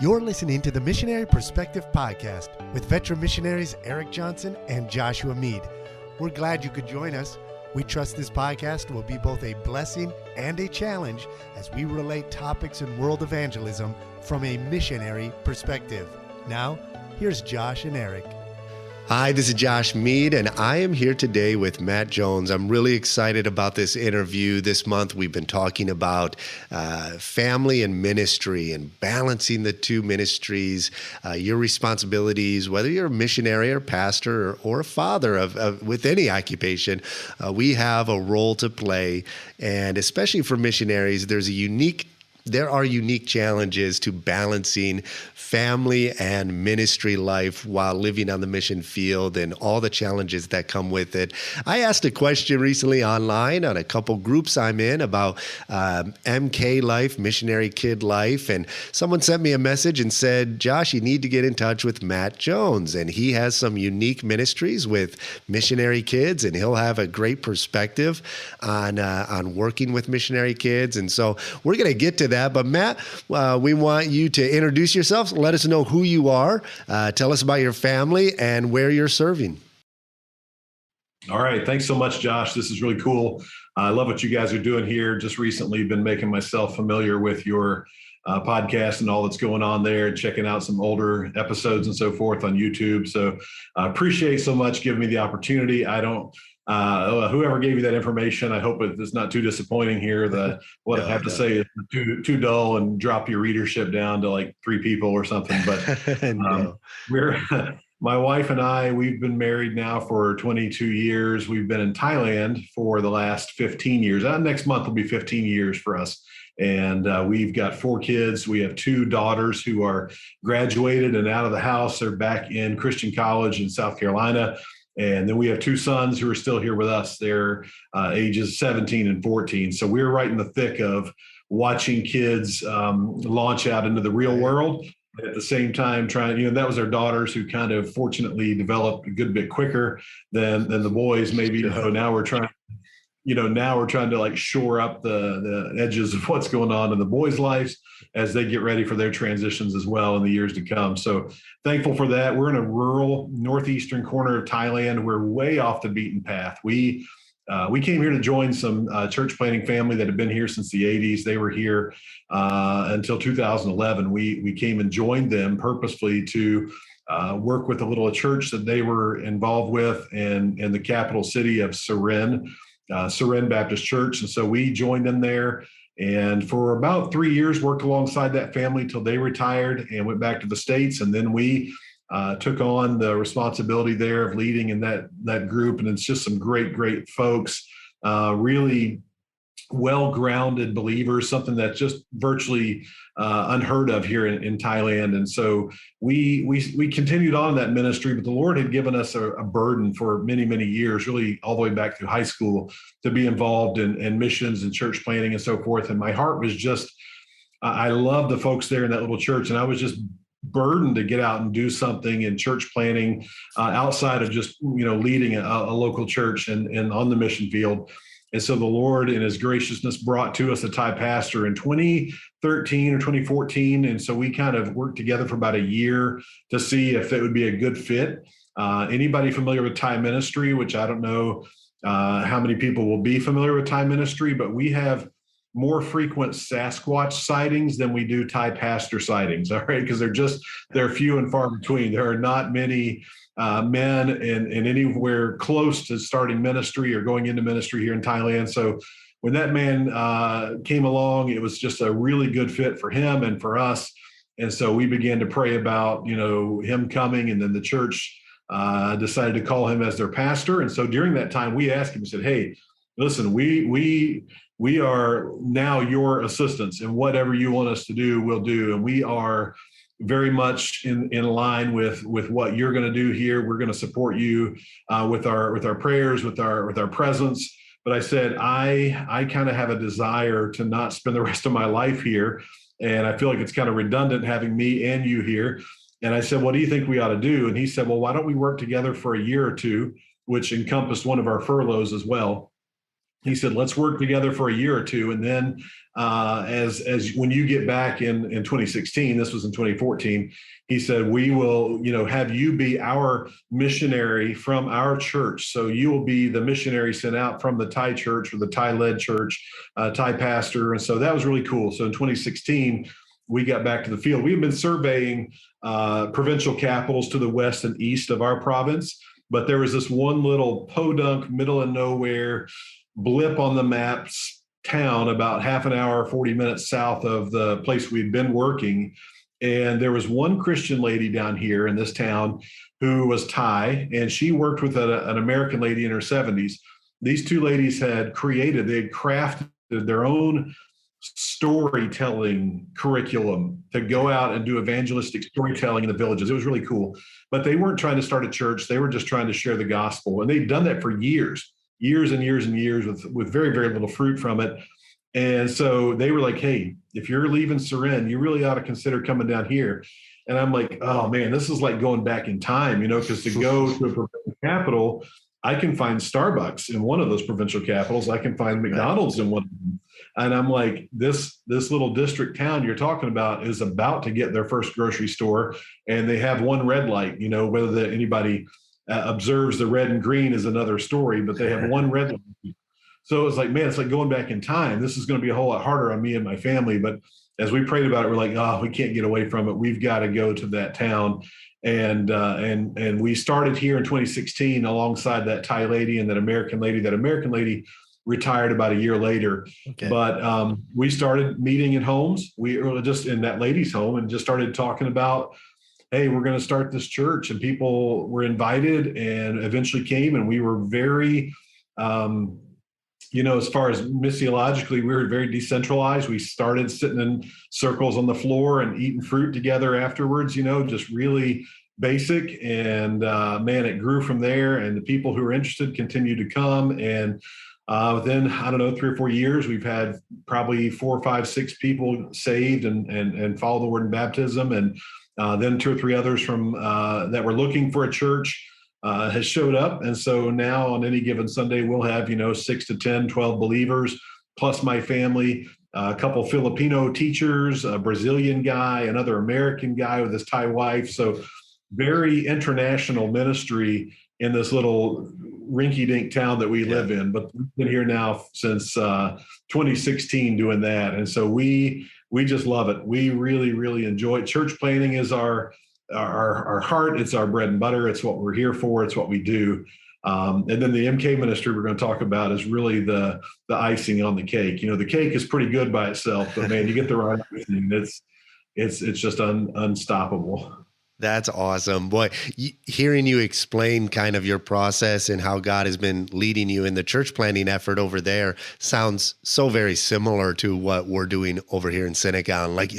You're listening to the Missionary Perspective Podcast with veteran missionaries Eric Johnson and Joshua Mead. We're glad you could join us. We trust this podcast will be both a blessing and a challenge as we relate topics in world evangelism from a missionary perspective. Now, here's Josh and Eric. Hi, this is Josh Mead, and I am here today with Matt Jones. I'm really excited about this interview. This month, we've been talking about family and ministry and balancing the two ministries, your responsibilities, whether you're a missionary or pastor or a father with any occupation. We have a role to play, and especially for missionaries, there are unique challenges to balancing family and ministry life while living on the mission field and all the challenges that come with it. I asked a question recently online on a couple groups I'm in about MK life, missionary kid life, and someone sent me a message and said, Josh, you need to get in touch with Matt Jones, and he has some unique ministries with missionary kids, and he'll have a great perspective on working with missionary kids. And so we're going to get to that. But Matt, we want you to introduce yourself. Let us know who you are. Tell us about your family and where you're serving. All right. Thanks so much, Josh. This is really cool. I love what you guys are doing here. Just recently been making myself familiar with your podcast and all that's going on there, checking out some older episodes and so forth on YouTube. So I appreciate so much giving me the opportunity. Whoever gave you that information, I hope it's not too disappointing here. What I have to say is too dull and drop your readership down to like 3 people or something. But my wife and I, we've been married now for 22 years. We've been in Thailand for the last 15 years. Next month will be 15 years for us. And we've got 4 kids. We have 2 daughters who are graduated and out of the house. They're back in Christian college in South Carolina. And then we have 2 sons who are still here with us. They're ages 17 and 14. So we're right in the thick of watching kids launch out into the real world. At the same time, that was our daughters who kind of fortunately developed a good bit quicker than the boys maybe. So now we're trying to like shore up the edges of what's going on in the boys' lives as they get ready for their transitions as well in the years to come. So thankful for that. We're in a rural northeastern corner of Thailand. We're way off the beaten path. We came here to join some church planting family that had been here since the 80s. They were here until 2011. We came and joined them purposefully to work with a little church that they were involved with in the capital city of Surin Baptist Church. And so we joined them there. And for about 3 years, worked alongside that family till they retired and went back to the States. And then we took on the responsibility there of leading in that group. And it's just some great folks, really well-grounded believers, something that's just virtually unheard of here in Thailand. And so we continued on that ministry, but the Lord had given us a burden for many years, really all the way back through high school, to be involved in missions and church planting and so forth. And my heart was just, I love the folks there in that little church, and I was just burdened to get out and do something in church planting outside of just leading a local church and on the mission field. And so the Lord in his graciousness brought to us a Thai pastor in 2013 or 2014. And so we kind of worked together for about a year to see if it would be a good fit. Anybody familiar with Thai ministry, which I don't know how many people will be familiar with Thai ministry, but we have more frequent Sasquatch sightings than we do Thai pastor sightings, all right? Because they're few and far between. There are not many men in anywhere close to starting ministry or going into ministry here in Thailand. So when that man came along, it was just a really good fit for him and for us. And so we began to pray about, him coming, and then the church decided to call him as their pastor. And so during that time, we asked him, we said, hey, listen, we are now your assistants, and whatever you want us to do, we'll do. And we are very much in line with what you're going to do here. We're going to support you with our prayers, with our presence. But I said, I kind of have a desire to not spend the rest of my life here. And I feel like it's kind of redundant having me and you here. And I said, what do you think we ought to do? And he said, well, why don't we work together for a year or 2, which encompassed one of our furloughs as well. he said, let's work together for a year or two. And then as when you get back in 2016, this was in 2014, he said, we will, have you be our missionary from our church. So you will be the missionary sent out from the Thai church, or the Thai-led church, Thai pastor. And so that was really cool. So in 2016, we got back to the field. We've been surveying provincial capitals to the west and east of our province, but there was this one little podunk, middle of nowhere blip on the maps town about half an hour, 40 minutes south of the place we'd been working. And there was one Christian lady down here in this town who was Thai, and she worked with an American lady in her 70s. These two ladies they had crafted their own storytelling curriculum to go out and do evangelistic storytelling in the villages. It was really cool. But they weren't trying to start a church. They were just trying to share the gospel. And they'd done that for years and years and years with very, very little fruit from it. And so they were like, hey, if you're leaving Surin, you really ought to consider coming down here. And I'm like, oh man, this is like going back in time, because to go to a provincial capital, I can find Starbucks in one of those provincial capitals. I can find McDonald's in one of them. And I'm like, this little district town you're talking about is about to get their first grocery store. And they have one red light, whether anybody observes the red and green is another story, but they have one red light. So it's like, man, it's like going back in time. This is going to be a whole lot harder on me and my family. But as we prayed about it, we're like, oh, we can't get away from it. We've got to go to that town. And we started here in 2016 alongside that Thai lady and that American lady. That American lady retired about a year later. Okay. But we started meeting in homes. We were just in that lady's home and just started talking about, hey, we're going to start this church. And people were invited and eventually came. And we were very, as far as missiologically, we were very decentralized. We started sitting in circles on the floor and eating fruit together afterwards, just really basic. And man, it grew from there. And the people who were interested continued to come. And within, 3 or 4 years, we've had probably 4, 5, 6 people saved and follow the word in baptism. And then 2 or 3 others from that were looking for a church has showed up. And so now on any given Sunday, we'll have, 6 to 10, 12 believers, plus my family, a couple Filipino teachers, a Brazilian guy, another American guy with his Thai wife. So very international ministry in this little rinky-dink town that we live in. But we've been here now since 2016 doing that. And so we just love it. We really, really enjoy it. Church planting is our heart. It's our bread and butter. It's what we're here for. It's what we do. And then the MK ministry we're going to talk about is really the icing on the cake. The cake is pretty good by itself, but man, you get the right thing. It's just unstoppable. That's awesome. Boy, hearing you explain kind of your process and how God has been leading you in the church planting effort over there sounds so very similar to what we're doing over here in Senegal. Like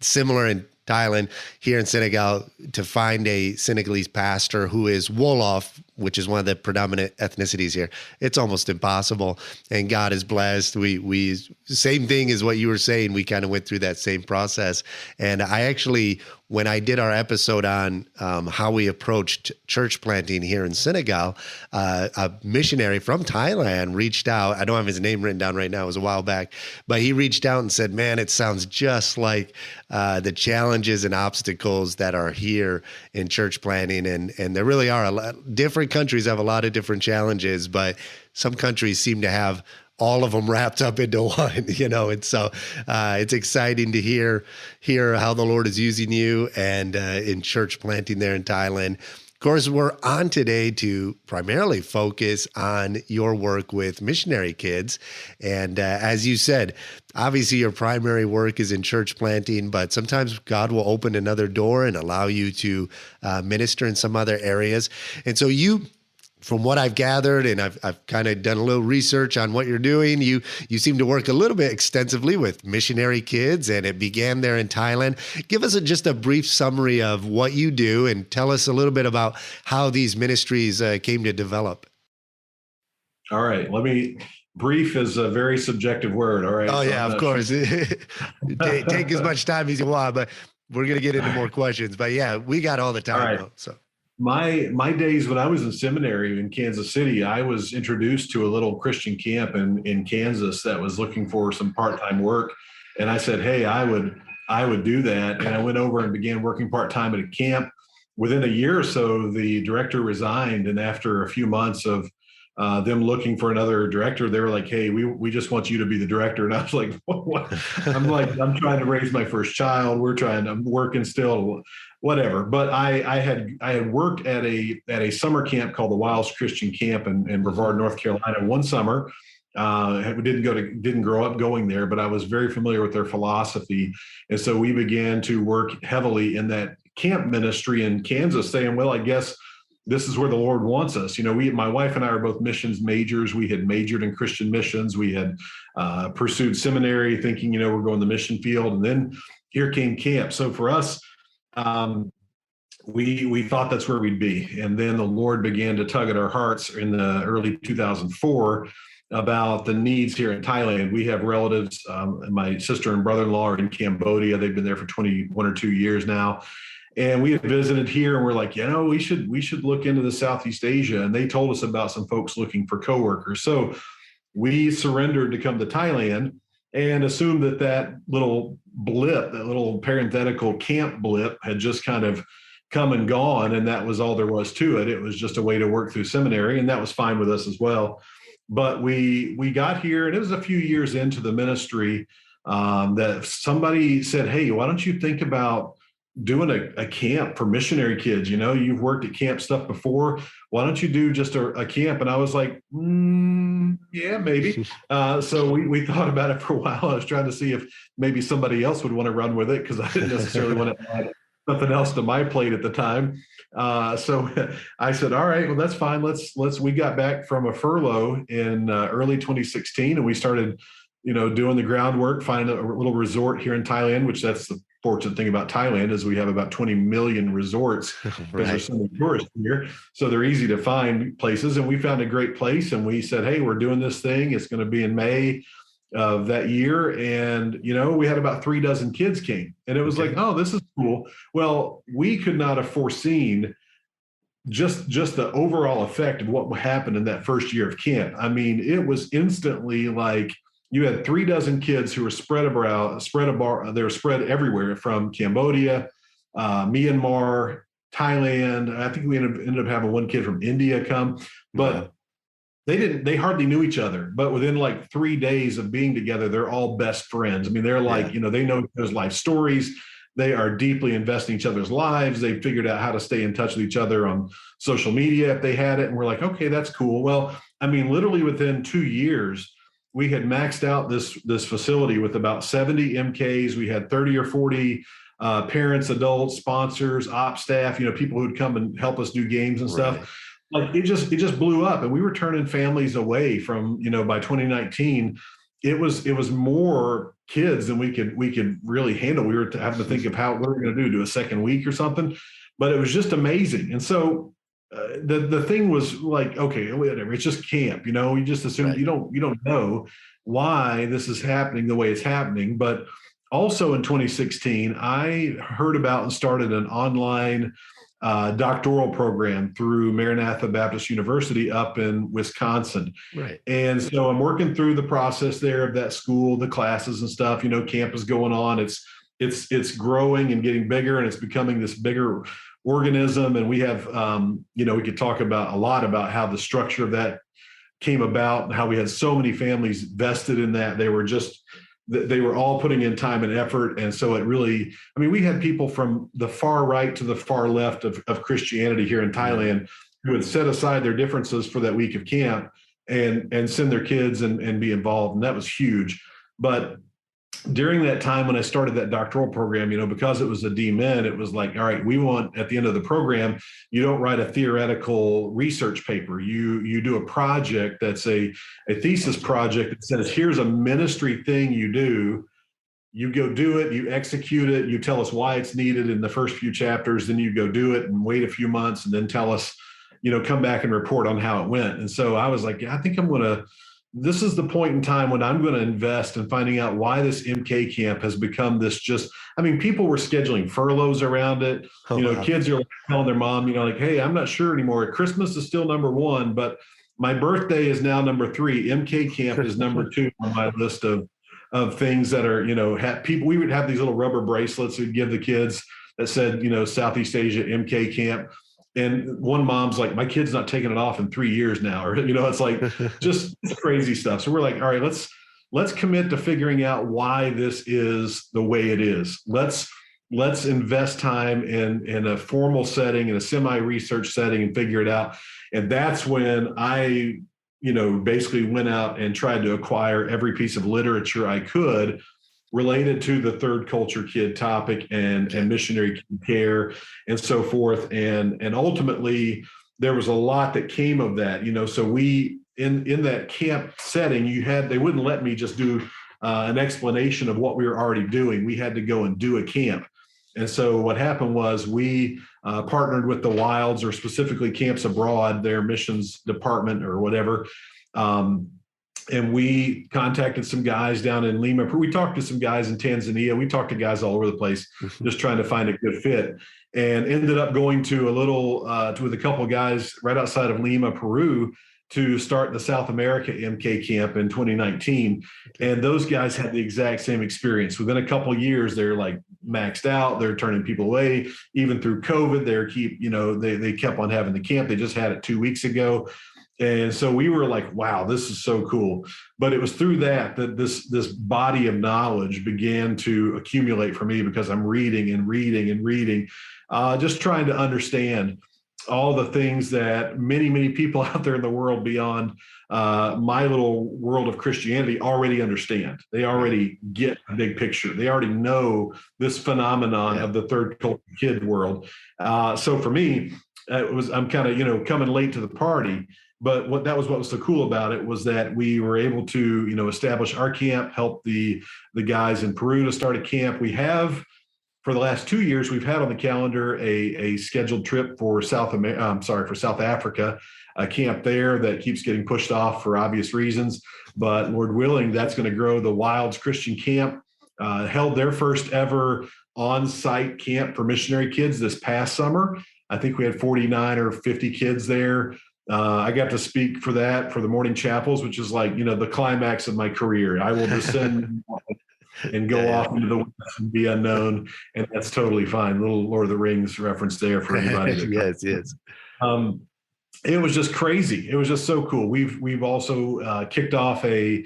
similar in Thailand, here in Senegal, to find a Senegalese pastor who is Wolof, which is one of the predominant ethnicities here, it's almost impossible. And God is blessed. We same thing as what you were saying. We kind of went through that same process. And I actually, when I did our episode on how we approached church planting here in Senegal, a missionary from Thailand reached out. I don't have his name written down right now. It was a while back. But he reached out and said, man, it sounds just like the challenges and obstacles that are here in church planting. And there really are a lot. Different countries have a lot of different challenges, but some countries seem to have all of them wrapped up into one, and so it's exciting to hear how the Lord is using you and in church planting there in Thailand. Of course, we're on today to primarily focus on your work with Missionary Kids. And as you said, obviously your primary work is in church planting, but sometimes God will open another door and allow you to minister in some other areas. And so from what I've gathered, and I've kind of done a little research on what you're doing, you seem to work a little bit extensively with Missionary Kids, and it began there in Thailand. Give us just a brief summary of what you do and tell us a little bit about how these ministries came to develop. All right. Brief is a very subjective word. All right. Oh, yeah, of course. Take as much time as you want, but we're going to get into more questions. But yeah, we got all the time. All right. Though, so. my days when I was in seminary in Kansas City, I was introduced to a little Christian camp in Kansas that was looking for some part-time work. And I said, hey, I would do that. And I went over and began working part-time at a camp. Within a year or so, the director resigned. And after a few months of them looking for another director, they were like, hey, we just want you to be the director. And I was like, what? I'm trying to raise my first child. I'm working still, whatever. But I had worked at a summer camp called the Wiles Christian Camp in Brevard, North Carolina, one summer. Didn't grow up going there, but I was very familiar with their philosophy. And so we began to work heavily in that camp ministry in Kansas, saying, well, I guess this is where the Lord wants us. My wife and I are both missions majors. We had majored in Christian missions. We had pursued seminary thinking, we're going the mission field. And then here came camp. So for us, we thought that's where we'd be. And then the Lord began to tug at our hearts in the early 2004 about the needs here in Thailand. We have relatives, my sister and brother-in-law are in Cambodia. They've been there for 21 or 2 years now. And we had visited here and we're like, we should look into the Southeast Asia. And they told us about some folks looking for coworkers. So we surrendered to come to Thailand and assumed that little blip, that little parenthetical camp blip had just kind of come and gone. And that was all there was to it. It was just a way to work through seminary. And that was fine with us as well. But we got here, and it was a few years into the ministry that somebody said, hey, why don't you think about doing a camp for missionary kids? You've worked at camp stuff before. Why don't you do just a camp? And I was like, yeah, maybe. So we thought about it for a while. I was trying to see if maybe somebody else would want to run with it because I didn't necessarily want to add something else to my plate at the time. So I said, all right, well, that's fine. We got back from a furlough in early 2016 and we started, doing the groundwork, finding a little resort here in Thailand, which that's the fortunate thing about Thailand is we have about 20 million resorts because there's so many tourists here. So they're easy to find places. And we found a great place and we said, hey, we're doing this thing. It's going to be in May of that year. And, we had about 36 kids came and it was like, oh, this is cool. Well, we could not have foreseen just the overall effect of what happened in that first year of camp. I mean, it was instantly like you had 36 kids who were spread everywhere from Cambodia, Myanmar, Thailand. I think we ended up having one kid from India come, but they hardly knew each other. But within like 3 days of being together, they're all best friends. I mean, they're like, they know each other's life stories. They are deeply invested in each other's lives. They figured out how to stay in touch with each other on social media if they had it. And we're like, okay, that's cool. Well, I mean, literally within 2 years, we had maxed out this facility with about 70 MKs. We had 30 or 40 parents, adults, sponsors, op staff, people who'd come and help us do games and stuff. Like it just blew up, and we were turning families away from, by 2019, it was more kids than we could really handle. We were having to think of what we were going to do a second week or something, but it was just amazing. And so the thing was like, okay, whatever, it's just camp, you just assume you don't know why this is happening the way it's happening. But also in 2016, I heard about and started an online doctoral program through Maranatha Baptist University up in Wisconsin. Right. And so I'm working through the process there of that school, the classes and stuff, camp is going on. It's growing and getting bigger, and it's becoming this bigger organism. And we have, we could talk about a lot about how the structure of that came about and how we had so many families vested in that. They were all putting in time and effort. And so it really, we had people from the far right to the far left of Christianity here in Thailand who would set aside their differences for that week of camp and send their kids and be involved. And that was huge. But during that time when I started that doctoral program, because it was a DMin, it was like, all right, we want at the end of the program, you don't write a theoretical research paper. You do a project that's a thesis project that says, here's a ministry thing you do. You go do it, you execute it, you tell us why it's needed in the first few chapters, then you go do it and wait a few months and then tell us, come back and report on how it went. And so I was like, I think this is the point in time when I'm going to invest in finding out why this MK camp has become this just I mean, people were scheduling furloughs around it. Oh, wow. Kids are like telling their mom, like, hey, I'm not sure anymore. Christmas is still number one, but my birthday is now number three. MK camp is number two on my list of things that are, people, we would have these little rubber bracelets we'd give the kids that said, Southeast Asia MK camp. And one mom's like, my kid's not taking it off in 3 years now. Or, it's like just crazy stuff. So we're like, all right, let's commit to figuring out why this is the way it is. Let's invest time in a formal setting, in a semi-research setting, and figure it out. And that's when I, basically went out and tried to acquire every piece of literature I could related to the third culture kid topic and missionary care and so forth. And ultimately there was a lot that came of that, so we, in that camp setting, they wouldn't let me just do an explanation of what we were already doing. We had to go and do a camp. And so what happened was we partnered with the Wilds, or specifically Camps Abroad, their missions department or whatever. And we contacted some guys down in Lima. We talked to some guys in Tanzania. We talked to guys all over the place, just trying to find a good fit, and ended up going to with a couple of guys right outside of Lima, Peru, to start the South America MK camp in 2019. And those guys had the exact same experience. Within a couple of years, they're like maxed out. They're turning people away. Even through COVID, they kept on having the camp. They just had it 2 weeks ago. And so we were like, wow, this is so cool. But it was through that this body of knowledge began to accumulate for me, because I'm reading and reading and reading, just trying to understand all the things that many, many people out there in the world beyond my little world of Christianity already understand. They already get a big picture. They already know this phenomenon of the third culture kid world. So for me, I'm kind of, coming late to the party. But what was so cool about it was that we were able to, establish our camp, help the guys in Peru to start a camp. We have, for the last 2 years, we've had on the calendar a scheduled trip for South Africa, a camp there that keeps getting pushed off for obvious reasons. But Lord willing, that's going to grow. The Wilds Christian Camp held their first ever on-site camp for missionary kids this past summer. I think we had 49 or 50 kids there. I got to speak for the morning chapels, which is like, the climax of my career. I will descend and go off into the west and be unknown. And that's totally fine. Little Lord of the Rings reference there for anybody. Yes. It was just crazy. It was just so cool. We've also kicked off a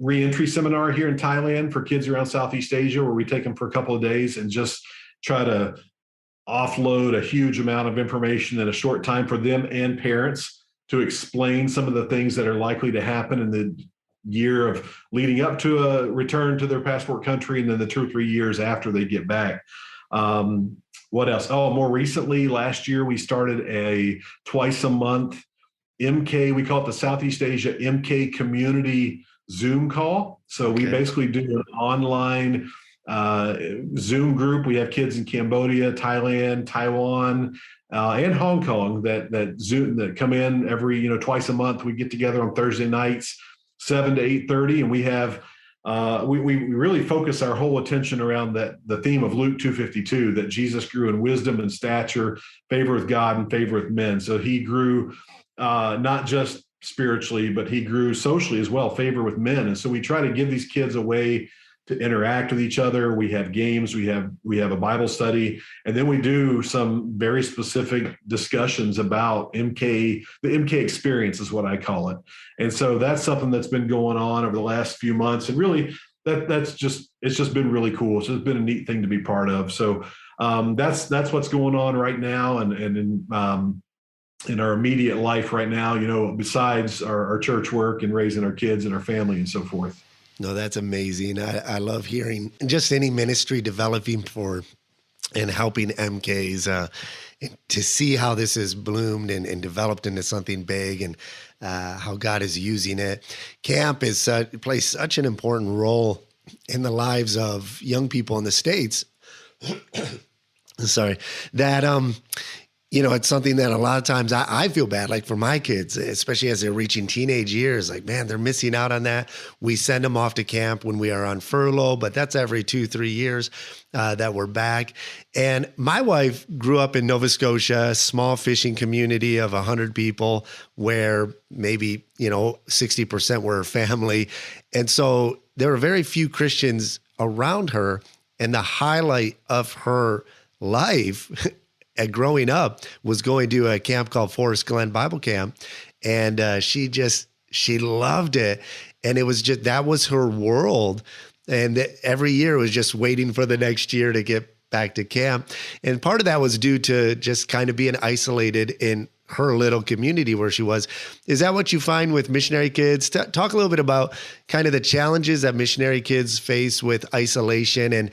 reentry seminar here in Thailand for kids around Southeast Asia, where we take them for a couple of days and just try to offload a huge amount of information in a short time for them and parents to explain some of the things that are likely to happen in the year of leading up to a return to their passport country, and then the 2 or 3 years after they get back. What else? Oh, more recently, last year, we started a twice a month MK, we call it the Southeast Asia MK Community Zoom call. So we basically do an online Zoom group. We have kids in Cambodia, Thailand, Taiwan, and Hong Kong that come in every, twice a month. We get together on Thursday nights, 7 to 8:30, and we have we really focus our whole attention around the theme of Luke 2:52, that Jesus grew in wisdom and stature, favor with God and favor with men. So he grew not just spiritually, but he grew socially as well, favor with men. And so we try to give these kids a way to interact with each other. We have games, we have a Bible study, and then we do some very specific discussions about the MK experience is what I call it. And so that's something that's been going on over the last few months. And really it's just been really cool. It's just been a neat thing to be part of. So that's what's going on right now. And in our immediate life right now, besides our church work and raising our kids and our family and so forth. No, that's amazing. I love hearing just any ministry developing for and helping MKs to see how this has bloomed and developed into something big, and how God is using it. Camp plays such an important role in the lives of young people in the States. Sorry, that It's something that a lot of times I feel bad, like for my kids, especially as they're reaching teenage years, like, man, they're missing out on that. We send them off to camp when we are on furlough, but that's every 2-3 years that we're back. And my wife grew up in Nova Scotia, a small fishing community of 100 people where maybe, 60% were her family. And so there were very few Christians around her. And the highlight of her life and growing up was going to a camp called Forest Glen Bible Camp. And she loved it. And it was that was her world. And every year was just waiting for the next year to get back to camp. And part of that was due to just kind of being isolated in her little community where she was. Is that what you find with Missionary Kids? Talk a little bit about kind of the challenges that Missionary Kids face with isolation. And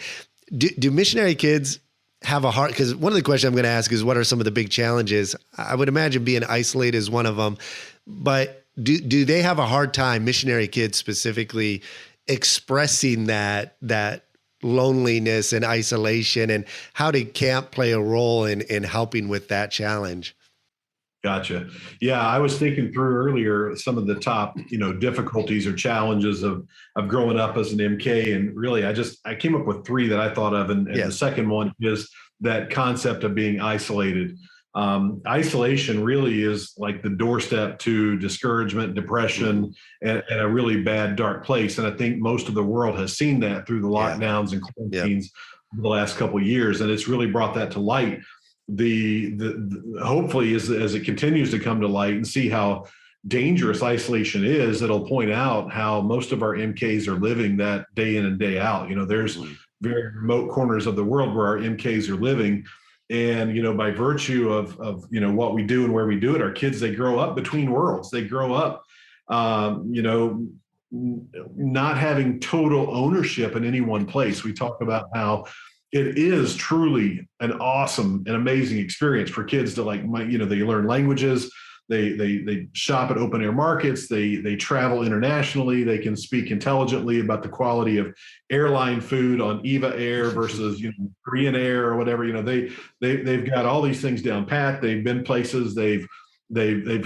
do Missionary Kids have a hard, because one of the questions I'm going to ask is, what are some of the big challenges? I would imagine being isolated is one of them, but do they have a hard time, Missionary Kids specifically, expressing that loneliness and isolation, and how did camp play a role in helping with that challenge? Gotcha. Yeah, I was thinking through earlier some of the top, difficulties or challenges of growing up as an MK, and really, I came up with 3 that I thought of, and the second one is that concept of being isolated. Isolation really is like the doorstep to discouragement, depression, and a really bad, dark place. And I think most of the world has seen that through the lockdowns and quarantines over the last couple of years, and it's really brought that to light. The hopefully as it continues to come to light and see how dangerous isolation is, it'll point out how most of our MKs are living that day in and day out. There's very remote corners of the world where our MKs are living. And, by virtue of what we do and where we do it, our kids, they grow up between worlds. They grow up, not having total ownership in any one place. We talk about how it is truly an awesome and amazing experience for kids to they learn languages, they shop at open air markets, they travel internationally, they can speak intelligently about the quality of airline food on Eva Air versus Korean Air or whatever. They've got all these things down pat. They've been places, they've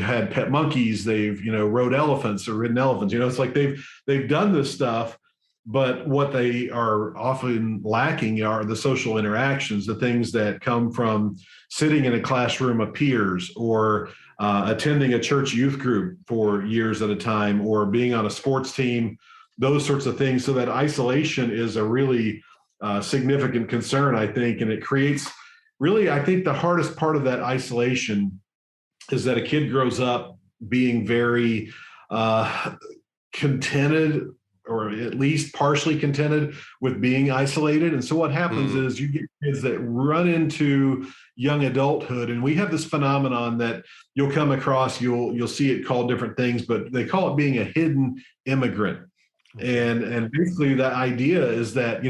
had pet monkeys, they've rode elephants or ridden elephants. It's like they've done this stuff. But what they are often lacking are the social interactions, the things that come from sitting in a classroom of peers, or attending a church youth group for years at a time, or being on a sports team, those sorts of things. So that isolation is a really significant concern, I think. And it creates really, I think the hardest part of that isolation is that a kid grows up being very contented, or at least partially contented with being isolated. And so what happens is you get kids that run into young adulthood, and we have this phenomenon that you'll come across, you'll see it called different things, but they call it being a hidden immigrant. And basically the idea is that,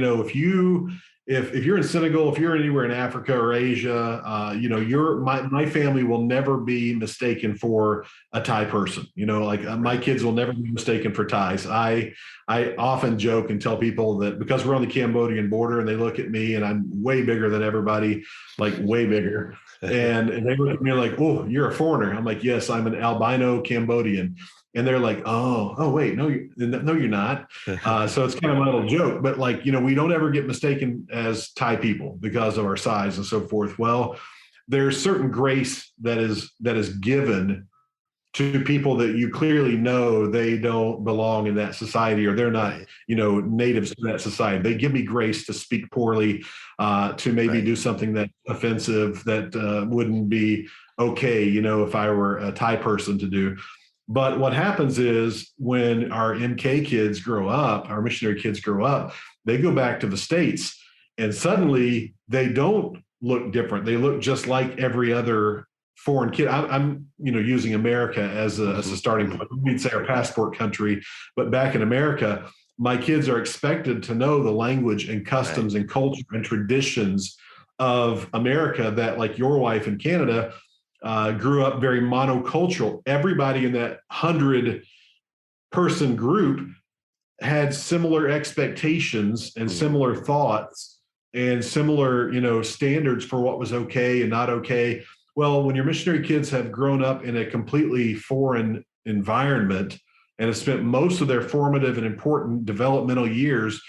if you're in Senegal, if you're anywhere in Africa or Asia, my family will never be mistaken for a Thai person. My kids will never be mistaken for Thais. I often joke and tell people that because we're on the Cambodian border and they look at me and I'm way bigger than everybody, like way bigger. And they look at me like, "Oh, you're a foreigner." I'm like, "Yes, I'm an albino Cambodian." And they're like, oh, wait, no, you're not. So it's kind of a little joke, but we don't ever get mistaken as Thai people because of our size and so forth. Well, there's certain grace that is given to people that you clearly know they don't belong in that society, or they're not, natives to that society. They give me grace to speak poorly, to maybe do something that's offensive, that wouldn't be okay, if I were a Thai person to do. But what happens is when our MK kids grow up, our missionary kids grow up, they go back to the States, and suddenly they don't look different. They look just like every other foreign kid. I'm using America as a starting point. We'd say our passport country, but back in America, my kids are expected to know the language and customs and culture and traditions of America that, like your wife in Canada, grew up very monocultural. Everybody in that 100-person group had similar expectations and similar thoughts and similar, standards for what was okay and not okay. Well, when your missionary kids have grown up in a completely foreign environment and have spent most of their formative and important developmental years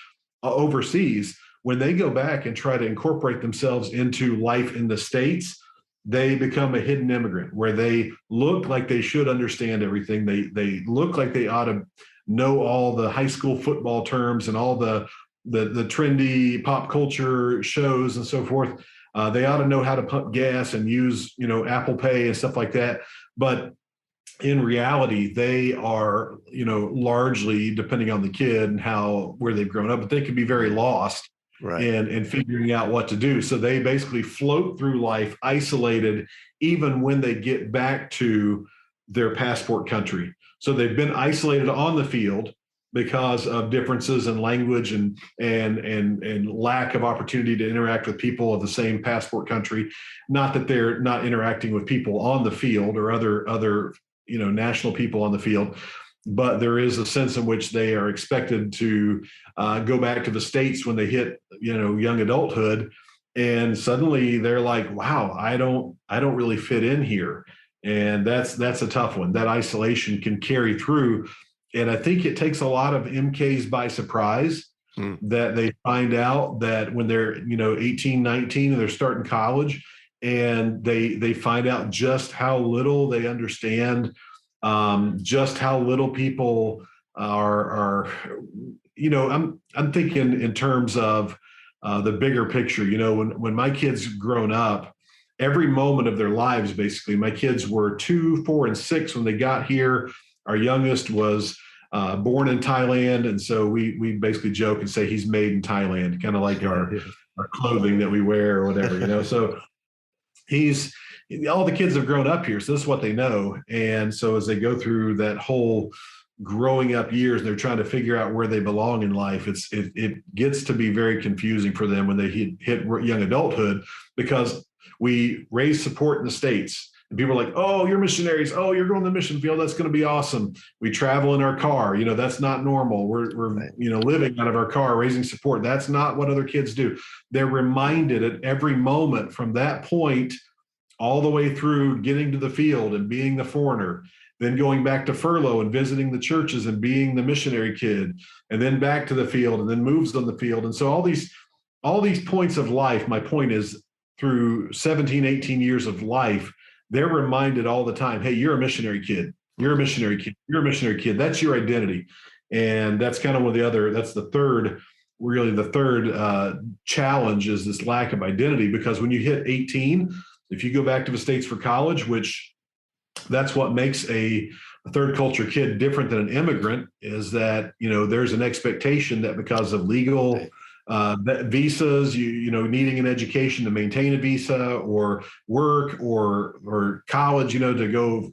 overseas, when they go back and try to incorporate themselves into life in the States, they become a hidden immigrant where they look like they should understand everything. They look like they ought to know all the high school football terms and all the trendy pop culture shows and so forth. They ought to know how to pump gas and use, Apple Pay and stuff like that. But in reality, they are, largely depending on the kid and where they've grown up, but they can be very lost. Right. And figuring out what to do. So they basically float through life isolated, even when they get back to their passport country. So they've been isolated on the field because of differences in language and lack of opportunity to interact with people of the same passport country. Not that they're not interacting with people on the field or other national people on the field, but there is a sense in which they are expected to go back to the States when they hit, young adulthood, and suddenly they're like, "Wow, I don't really fit in here," and that's a tough one. That isolation can carry through, and I think it takes a lot of MKs by surprise that they find out that when they're 18, 19, and they're starting college, and they find out just how little they understand. Just how little people are I'm thinking in terms of the bigger picture. When my kids grown up, every moment of their lives, basically, my kids were 2, 4, and 6 when they got here. Our youngest was born in Thailand, and so we basically joke and say he's made in Thailand, kind of like our clothing that we wear or whatever. So all the kids have grown up here, so this is what they know. And so as they go through that whole growing up years, and they're trying to figure out where they belong in life, it gets to be very confusing for them when they hit young adulthood, because we raise support in the States. And people are like, "Oh, you're missionaries. Oh, you're going to the mission field. That's going to be awesome." We travel in our car. That's not normal. We're living out of our car, raising support. That's not what other kids do. They're reminded at every moment from that point all the way through getting to the field and being the foreigner, then going back to furlough and visiting the churches and being the missionary kid, and then back to the field, and then moves on the field. And so all these points of life, my point is, through 17, 18 years of life, they're reminded all the time, "Hey, you're a missionary kid. You're a missionary kid. You're a missionary kid. That's your identity." And that's kind of that's the third challenge, is this lack of identity. Because when you hit 18, if you go back to the States for college, which that's what makes a third culture kid different than an immigrant, is that, there's an expectation that because of legal visas, needing an education to maintain a visa, or work or college, to go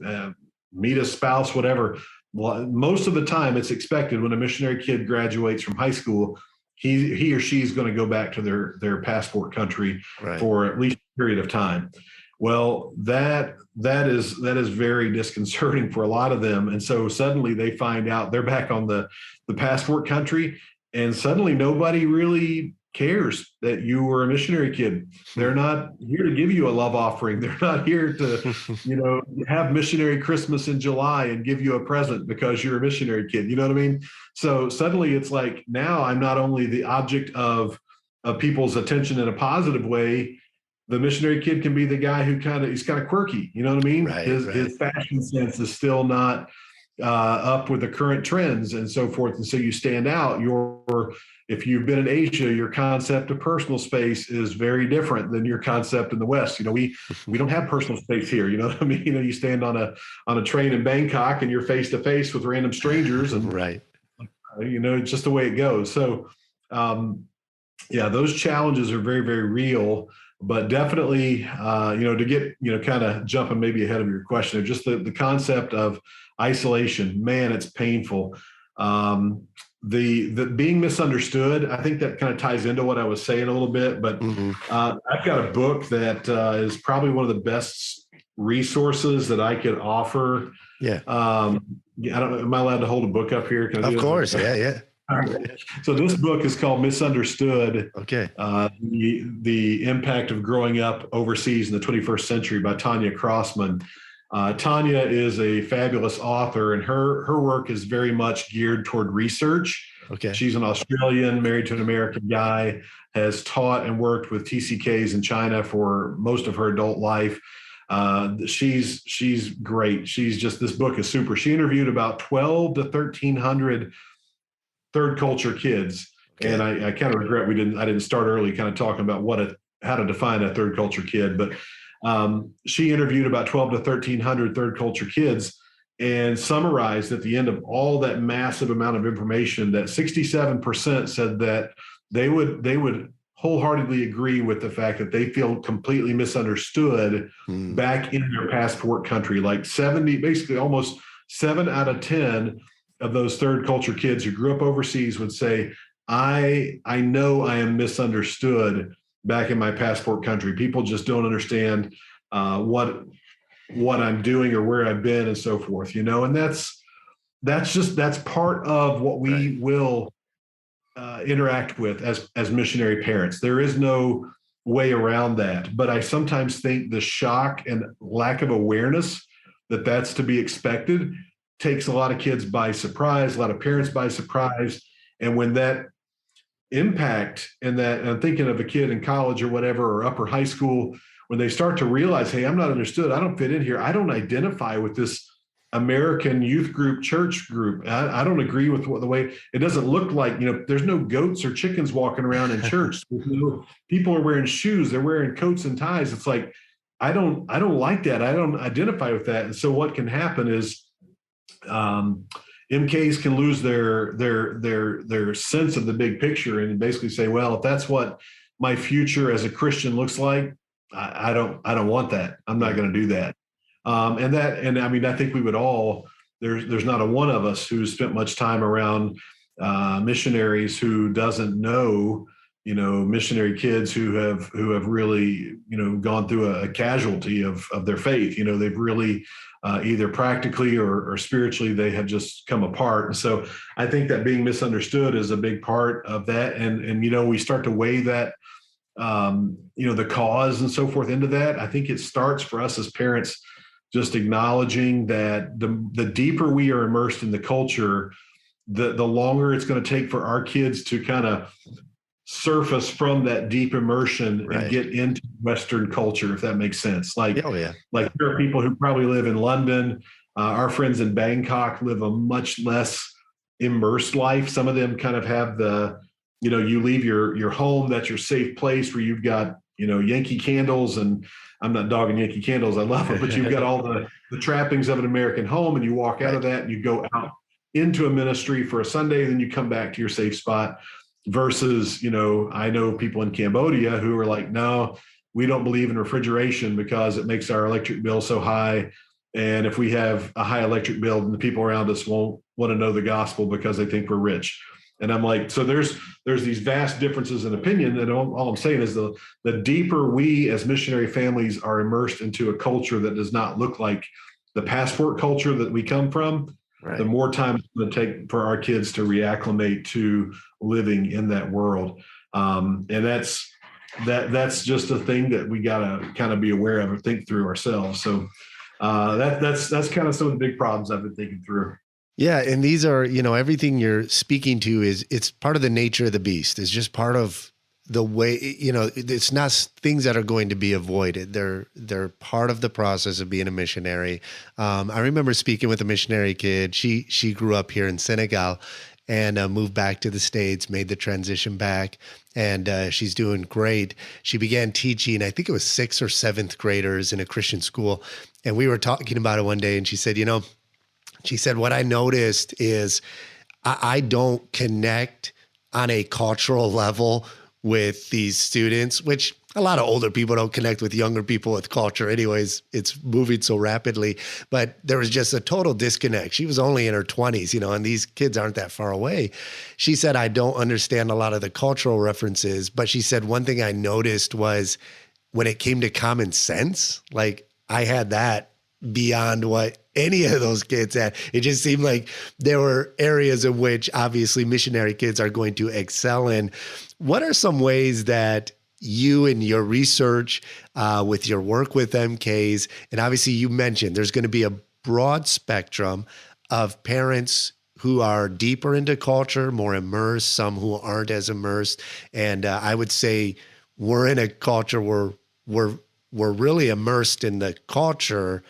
meet a spouse, whatever. Well, most of the time it's expected when a missionary kid graduates from high school, he or she's going to go back to their passport country for at least a period of time. Well, that is very disconcerting for a lot of them. And so suddenly they find out they're back on the passport country, and suddenly nobody really cares that you were a missionary kid. They're not here to give you a love offering. They're not here to, have missionary Christmas in July and give you a present because you're a missionary kid. You know what I mean? So suddenly it's like, now I'm not only the object of people's attention in a positive way. The missionary kid can be the guy who he's kind of quirky. You know what I mean? His fashion sense is still not up with the current trends and so forth. And so you stand out. If you've been in Asia, your concept of personal space is very different than your concept in the West. We don't have personal space here. You know what I mean? You stand on a train in Bangkok and you're face to face with random strangers, and it's just the way it goes. So those challenges are very, very real. But definitely, to get, kind of jumping maybe ahead of your question, just the concept of isolation, man, it's painful. The being misunderstood, I think that kind of ties into what I was saying a little bit. But I've got a book that is probably one of the best resources that I could offer. Yeah. I don't know. Am I allowed to hold a book up here? Of course. Yeah. All right. So this book is called Misunderstood. Okay. The Impact of Growing Up Overseas in the 21st Century by Tanya Crossman. Tanya is a fabulous author, and her work is very much geared toward research. Okay. She's an Australian, married to an American guy, has taught and worked with TCKs in China for most of her adult life. She's great. This book is super. She interviewed about 12 to 1,300 third culture kids. Okay. And I kind of regret I didn't start early kind of talking about how to define a third culture kid, but she interviewed about 12 to 1,300 third culture kids and summarized at the end of all that massive amount of information that 67% said that they would wholeheartedly agree with the fact that they feel completely misunderstood back in their passport country. Like basically almost 7 out of 10 of those third culture kids who grew up overseas would say, I know I am misunderstood back in my passport country. People just don't understand what I'm doing or where I've been and so forth, and that's part of what we will interact with as missionary parents. There is no way around that. But I sometimes think the shock and lack of awareness that that's to be expected takes a lot of kids by surprise, a lot of parents by surprise. And when that impact and I'm thinking of a kid in college or whatever, or upper high school, when they start to realize, hey, I'm not understood. I don't fit in here. I don't identify with this American youth group, church group. I don't agree with the way it doesn't look like, there's no goats or chickens walking around in church. People are wearing shoes. They're wearing coats and ties. It's like, I don't like that. I don't identify with that. And so what can happen is MKs can lose their sense of the big picture and basically say, well, if that's what my future as a Christian looks like, I don't want that. I'm not going to do that. And I mean, I think we would all, there's not a one of us who's spent much time around missionaries who doesn't know, missionary kids who have really, gone through a casualty of their faith. They've really either practically or spiritually, they have just come apart. And so I think that being misunderstood is a big part of that. And we start to weigh that, the cause and so forth into that. I think it starts for us as parents just acknowledging that the deeper we are immersed in the culture, the longer it's going to take for our kids to kind of surface from that deep immersion and get into Western culture, if that makes sense. Like there are people who probably live in London. Our friends in Bangkok live a much less immersed life. Some of them kind of have you leave your home, that's your safe place where you've got, Yankee candles, and I'm not dogging Yankee candles. I love them, but you've got all the trappings of an American home, and you walk out of that and you go out into a ministry for a Sunday, and then you come back to your safe spot versus, I know people in Cambodia who are like, no, we don't believe in refrigeration because it makes our electric bill so high. And if we have a high electric bill, then the people around us won't want to know the gospel because they think we're rich. And I'm like, so there's these vast differences in opinion. And all I'm saying is the deeper we as missionary families are immersed into a culture that does not look like the passport culture that we come from, the more time it's going to take for our kids to reacclimate to living in that world. And that's just a thing that we got to kind of be aware of and think through ourselves. So that's kind of some of the big problems I've been thinking through. Yeah. And these are, everything you're speaking to it's part of the nature of the beast. It's just part of the way, it's not things that are going to be avoided. They're part of the process of being a missionary. I remember speaking with a missionary kid. She grew up here in Senegal and moved back to the States, made the transition back, and she's doing great. She began teaching, I think it was 6th or 7th graders in a Christian school. And we were talking about it one day, and she said, what I noticed is I don't connect on a cultural level with these students, which a lot of older people don't connect with younger people with culture anyways. It's moving so rapidly. But there was just a total disconnect. She was only in her 20s, and these kids aren't that far away. She said, I don't understand a lot of the cultural references. But she said, one thing I noticed was when it came to common sense, like I had that beyond what any of those kids at. It just seemed like there were areas in which obviously missionary kids are going to excel in. What are some ways that you in your research, with your work with MKs, and obviously you mentioned there's going to be a broad spectrum of parents who are deeper into culture, more immersed, some who aren't as immersed. And I would say we're in a culture where we're really immersed in the culture,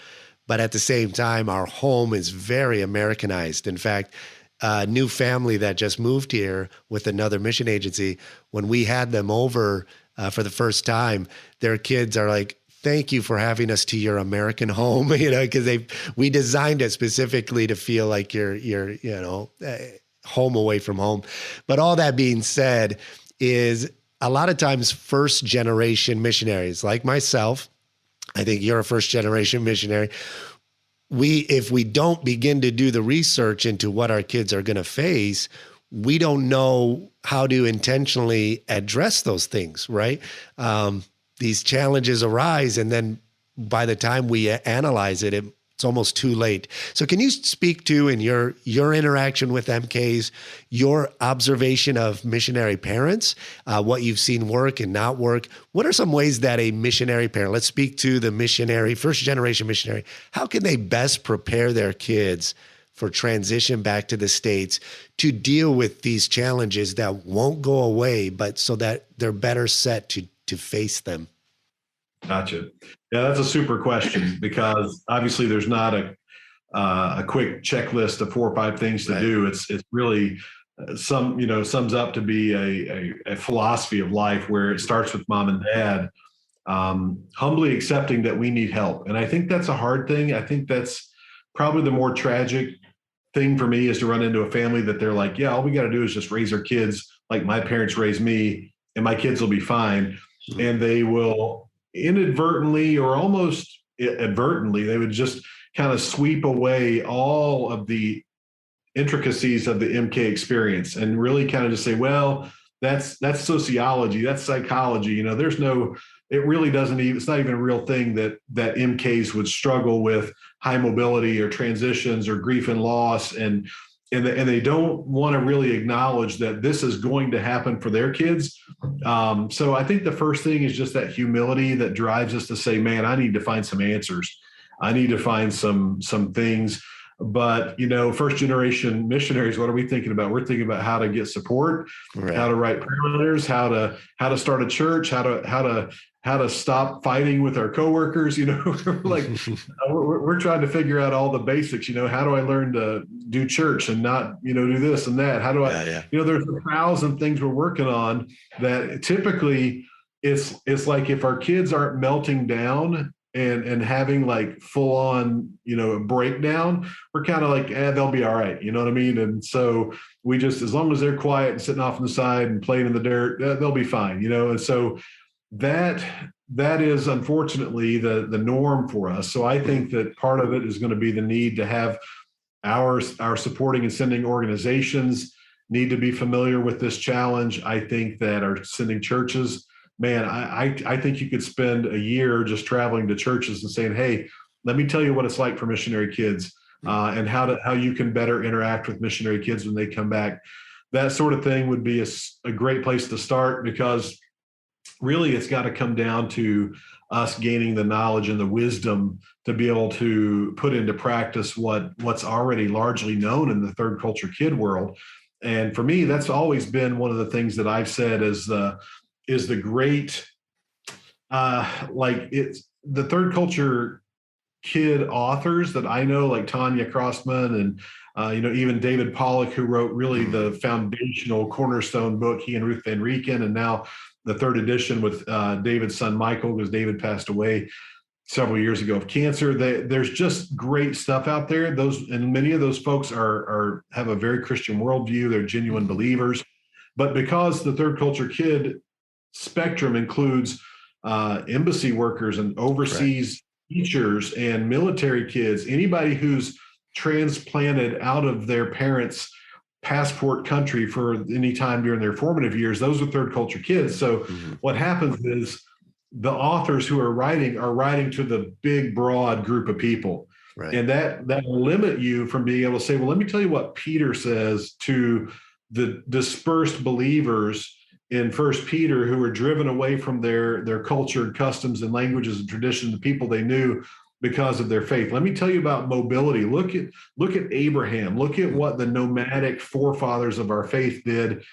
but at the same time, our home is very Americanized. In fact, a new family that just moved here with another mission agency, when we had them over for the first time, their kids are like, thank you for having us to your American home, because we designed it specifically to feel like you're home away from home. But all that being said is a lot of times first generation missionaries like myself, I think you're a first generation missionary. If we don't begin to do the research into what our kids are going to face, we don't know how to intentionally address those things, right? These challenges arise, and then by the time we analyze it, it's almost too late. So can you speak to, in your interaction with MKs, your observation of missionary parents, what you've seen work and not work? What are some ways that a missionary parent, let's speak to the missionary, first generation missionary, how can they best prepare their kids for transition back to the States to deal with these challenges that won't go away, but so that they're better set to face them? Gotcha. Yeah, that's a super question, because obviously there's not a quick checklist of 4 or 5 things to do. It's really sums up to be a philosophy of life where it starts with mom and dad, humbly accepting that we need help. And I think that's a hard thing. I think that's probably the more tragic thing for me, is to run into a family that they're like, yeah, all we got to do is just raise our kids like my parents raised me, and my kids will be fine. And they will inadvertently or almost advertently, they would just kind of sweep away all of the intricacies of the MK experience and really kind of just say, well, that's sociology, that's psychology. It really doesn't even, it's not even a real thing that MKs would struggle with high mobility or transitions or grief and loss. And they don't want to really acknowledge that this is going to happen for their kids. So I think the first thing is just that humility that drives us to say, man, I need to find some answers. I need to find some things. But, first generation missionaries, what are we thinking about? We're thinking about how to get support, right, how to write prayer letters, how to start a church, how to stop fighting with our coworkers. Like we're trying to figure out all the basics. How do I learn to do church and not, do this and that? How do I, there's 1,000 things we're working on that typically it's like if our kids aren't melting down and having like full on, a breakdown, we're kind of like, they'll be all right. You know what I mean? And so we just, as long as they're quiet and sitting off on the side and playing in the dirt, they'll be fine, And so that is unfortunately the norm for us. So I think that part of it is going to be the need to have our supporting and sending organizations need to be familiar with this challenge. I think that our sending churches, man, I think you could spend a year just traveling to churches and saying, hey, let me tell you what it's like for missionary kids, and how you can better interact with missionary kids when they come back. That sort of thing would be a great place to start, because really it's got to come down to us gaining the knowledge and the wisdom to be able to put into practice what's already largely known in the third culture kid world. And for me, that's always been one of the things that I've said is the great, it's the third culture kid authors that I know, like Tanya Crossman and, even David Pollock, who wrote really the foundational cornerstone book, he and Ruth Van Rieken, and now the 3rd edition with David's son, Michael, because David passed away several years ago of cancer. There's just great stuff out there. And many of those folks have a very Christian worldview. They're genuine believers. But because the third culture kid spectrum includes embassy workers and overseas teachers and military kids, anybody who's transplanted out of their parents' passport country for any time during their formative years, those are third culture kids. So what happens is the authors who are writing to the big, broad group of people. Right. And that will limit you from being able to say, well, let me tell you what Peter says to the dispersed believers in First Peter who were driven away from their culture and customs and languages and tradition, the people they knew because of their faith. Let me tell you about mobility. Look at Abraham. Look at what the nomadic forefathers of our faith did.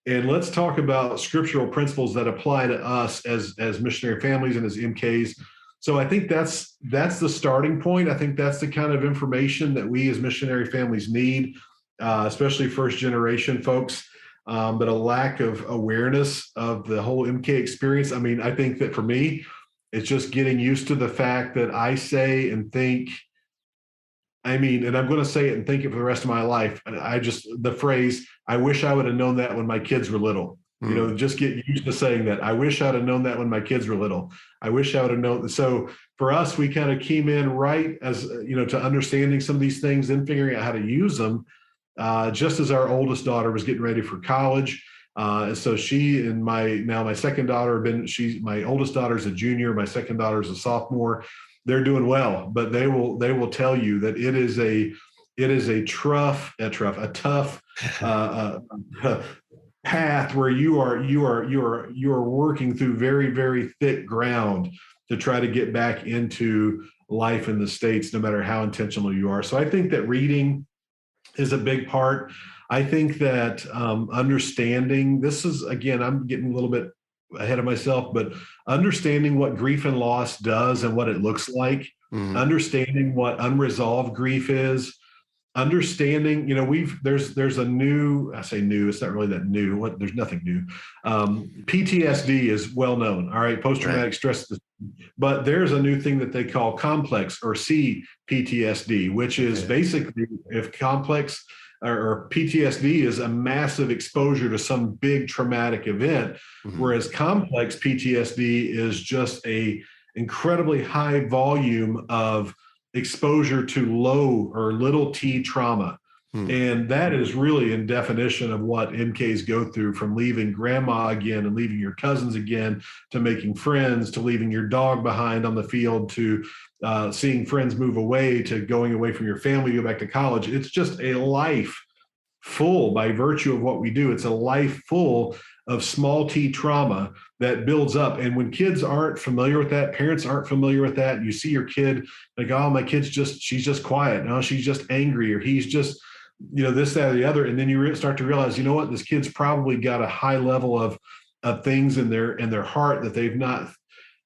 And let's talk about scriptural principles that apply to us as missionary families and as MKs. So I think that's the starting point. I think that's the kind of information that we as missionary families need, especially first generation folks, but a lack of awareness of the whole MK experience. I mean, I think that for me, it's just getting used to the fact that I say and think, and I'm going to say it and think it for the rest of my life. And the phrase, I wish I would have known that when my kids were little. Just get used to saying that. I wish I'd have known that when my kids were little. I wish I would have known. So for us, we kind of came in right as, to understanding some of these things and figuring out how to use them, just as our oldest daughter was getting ready for college. So she and my second daughter my oldest daughter is a junior. My second daughter is a sophomore. They're doing well, but they will tell you that it is a tough path where you are working through very, very thick ground to try to get back into life in the States, no matter how intentional you are. So I think that reading is a big part. I think that understanding, this is, again, I'm getting a little bit ahead of myself, but understanding what grief and loss does and what it looks like, understanding what unresolved grief is, understanding, there's a new, I say new, it's not really that new. There's nothing new. PTSD is well known. All right. Post-traumatic stress. But there's a new thing that they call complex or CPTSD, which is basically if complex or PTSD is a massive exposure to some big traumatic event, whereas complex PTSD is just a incredibly high volume of exposure to low or little t trauma. And that is really in definition of what MKs go through, from leaving grandma again and leaving your cousins again, to making friends, to leaving your dog behind on the field, to seeing friends move away, to going away from your family, go back to college. It's just a life full, by virtue of what we do, it's a life full of small t trauma that builds up. And when kids aren't familiar with that, parents aren't familiar with that, you see your kid like, oh, my kid's she's just quiet. No, she's just angry, or he's just, this, that, or the other. And then you start to realize, you know what, this kid's probably got a high level of things in their heart that they've not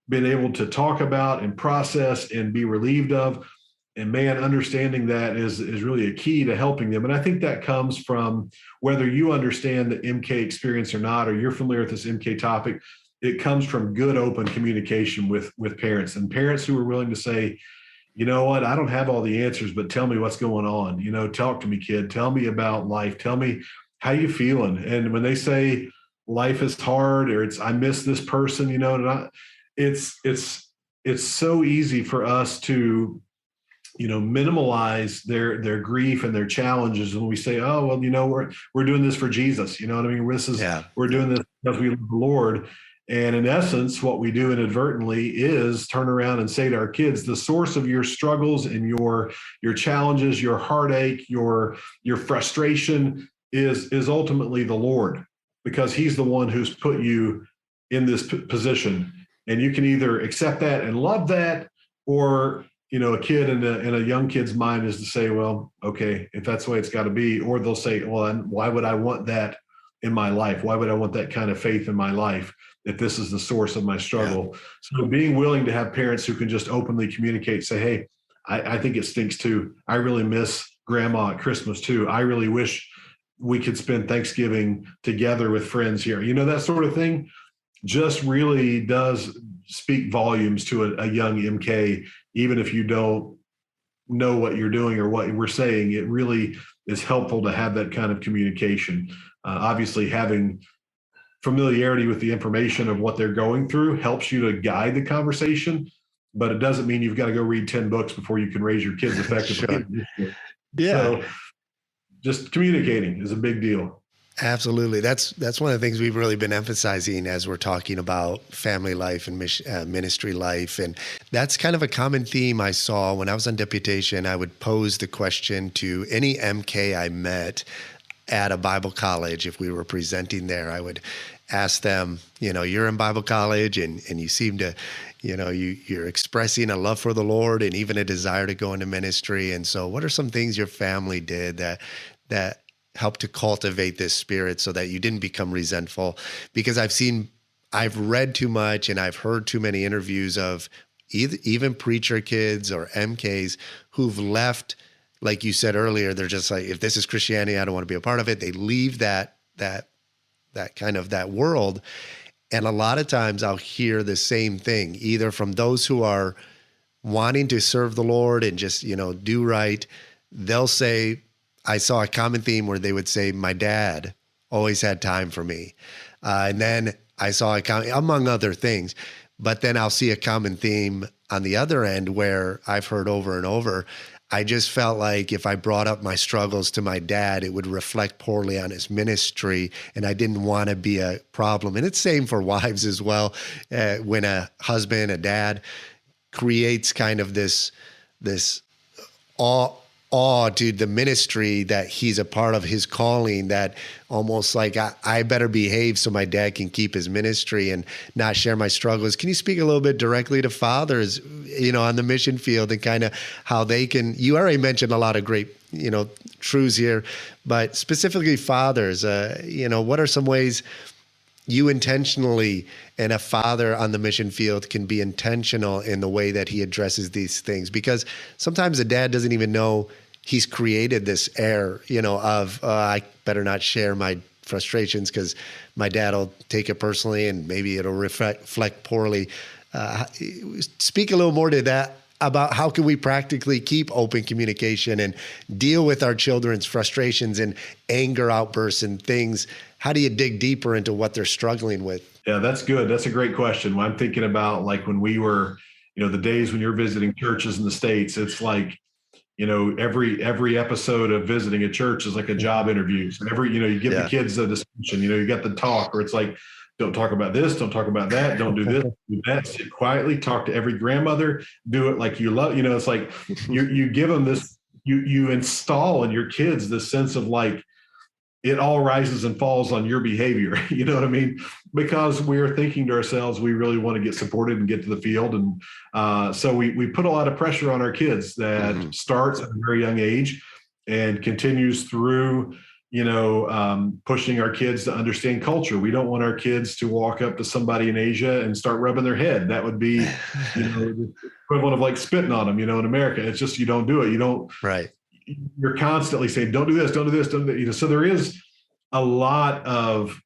been able to talk about and process and be relieved of. And man, understanding that is really a key to helping them. And I think that comes from whether you understand the MK experience or not, or you're familiar with this MK topic, it comes from good, open communication with parents, and parents who are willing to say, you know what, I don't have all the answers, but tell me what's going on. Talk to me, kid. Tell me about life. Tell me how you feeling. And when they say life is hard, or I miss this person, it's so easy for us to minimize their grief and their challenges. And we say, oh, well, we're doing this for Jesus. You know what I mean? We're doing this because we love the Lord. And in essence, what we do inadvertently is turn around and say to our kids, the source of your struggles and your challenges, your heartache, your frustration is ultimately the Lord, because he's the one who's put you in this position. And you can either accept that and love that, or a kid in a young kid's mind is to say, well, okay, if that's the way it's got to be. Or they'll say, well, why would I want that in my life? Why would I want that kind of faith in my life if this is the source of my struggle? Yeah. So being willing to have parents who can just openly communicate, say, hey, I think it stinks too. I really miss grandma at Christmas too. I really wish we could spend Thanksgiving together with friends here. That sort of thing just really does speak volumes to a young MK. Even if you don't know what you're doing or what we're saying, it really is helpful to have that kind of communication. Obviously, having familiarity with the information of what they're going through helps you to guide the conversation, but it doesn't mean you've got to go read 10 books before you can raise your kids effectively. Sure. Yeah. So just communicating is a big deal. Absolutely. That's one of the things we've really been emphasizing as we're talking about family life and ministry life. And that's kind of a common theme I saw when I was on deputation. I would pose the question to any MK I met at a Bible college. If we were presenting there, I would ask them, you're in Bible college and you seem to, you're expressing a love for the Lord and even a desire to go into ministry. And so what are some things your family did that help to cultivate this spirit so that you didn't become resentful? Because I've read too much and I've heard too many interviews of even preacher kids or MKs who've left, like you said earlier, they're just like, if this is Christianity, I don't want to be a part of it. They leave that kind of that world. And a lot of times I'll hear the same thing, either from those who are wanting to serve the Lord and just, do right. They'll say, I saw a common theme where they would say, my dad always had time for me. And then I saw among other things, but then I'll see a common theme on the other end where I've heard over and over, I just felt like if I brought up my struggles to my dad, it would reflect poorly on his ministry, and I didn't want to be a problem. And it's same for wives as well. When a husband, a dad creates kind of this awe to the ministry that he's a part of, his calling, that almost like I better behave so my dad can keep his ministry and not share my struggles. Can you speak a little bit directly to fathers, on the mission field and kind of how they can, you already mentioned a lot of great, truths here, but specifically fathers, what are some ways you intentionally, and a father on the mission field can be intentional in the way that he addresses these things? Because sometimes a dad doesn't even know he's created this air, of I better not share my frustrations because my dad will take it personally and maybe it'll reflect poorly. Speak a little more to that about how can we practically keep open communication and deal with our children's frustrations and anger outbursts and things. How do you dig deeper into what they're struggling with? Yeah, that's good. That's a great question. When I'm thinking about like when we were, the days when you're visiting churches in the States, it's like, every episode of visiting a church is like a job interview. So you give the kids a discussion, you get the talk, or it's like, don't talk about this, don't talk about that, don't do this, do that, sit quietly, talk to every grandmother, do it like you love, it's like you give them this, you install in your kids this sense of like, it all rises and falls on your behavior. You know what I mean? Because we're thinking to ourselves, we really want to get supported and get to the field. And so we put a lot of pressure on our kids that starts at a very young age and continues through, pushing our kids to understand culture. We don't want our kids to walk up to somebody in Asia and start rubbing their head. That would be, the equivalent of like spitting on them, in America. It's just, you don't do it. You don't. Right. You're constantly saying, don't do this, don't do this, don't do that. So there is a lot of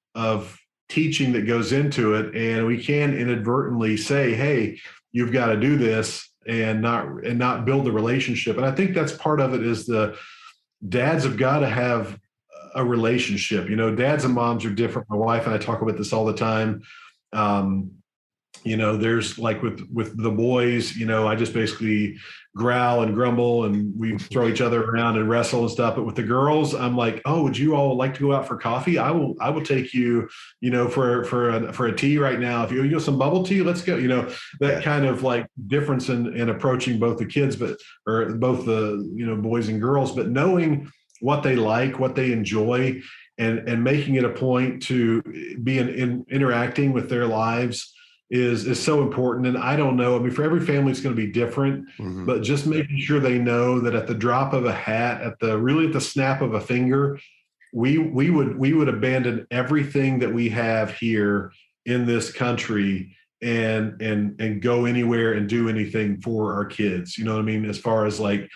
teaching that goes into it, and we can inadvertently say, hey, you've got to do this and not build the relationship. And I think that's part of it is the dads have got to have a relationship. Dads and moms are different. My wife and I talk about this all the time. There's like with the boys, I just basically growl and grumble and we throw each other around and wrestle and stuff. But with the girls, I'm like, oh, would you all like to go out for coffee? I will take you, for a tea right now. If you some bubble tea, let's go. That kind of like difference in approaching both the kids, or both the, boys and girls, but knowing what they like, what they enjoy, and making it a point to be interacting with their lives is so important. And I don't know, for every family it's going to be different, but just making sure they know that at the drop of a hat, at the snap of a finger, we would abandon everything that we have here in this country and go anywhere and do anything for our kids. You know what I mean? As far as like,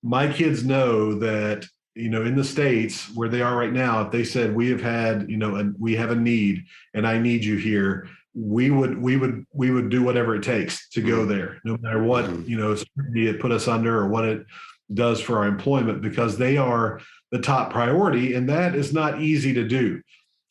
my kids know that, in the States where they are right now, if they said we have had, we have a need and I need you here, we would do whatever it takes to go there, no matter what, scrutiny it put us under or what it does for our employment, because they are the top priority. And that is not easy to do.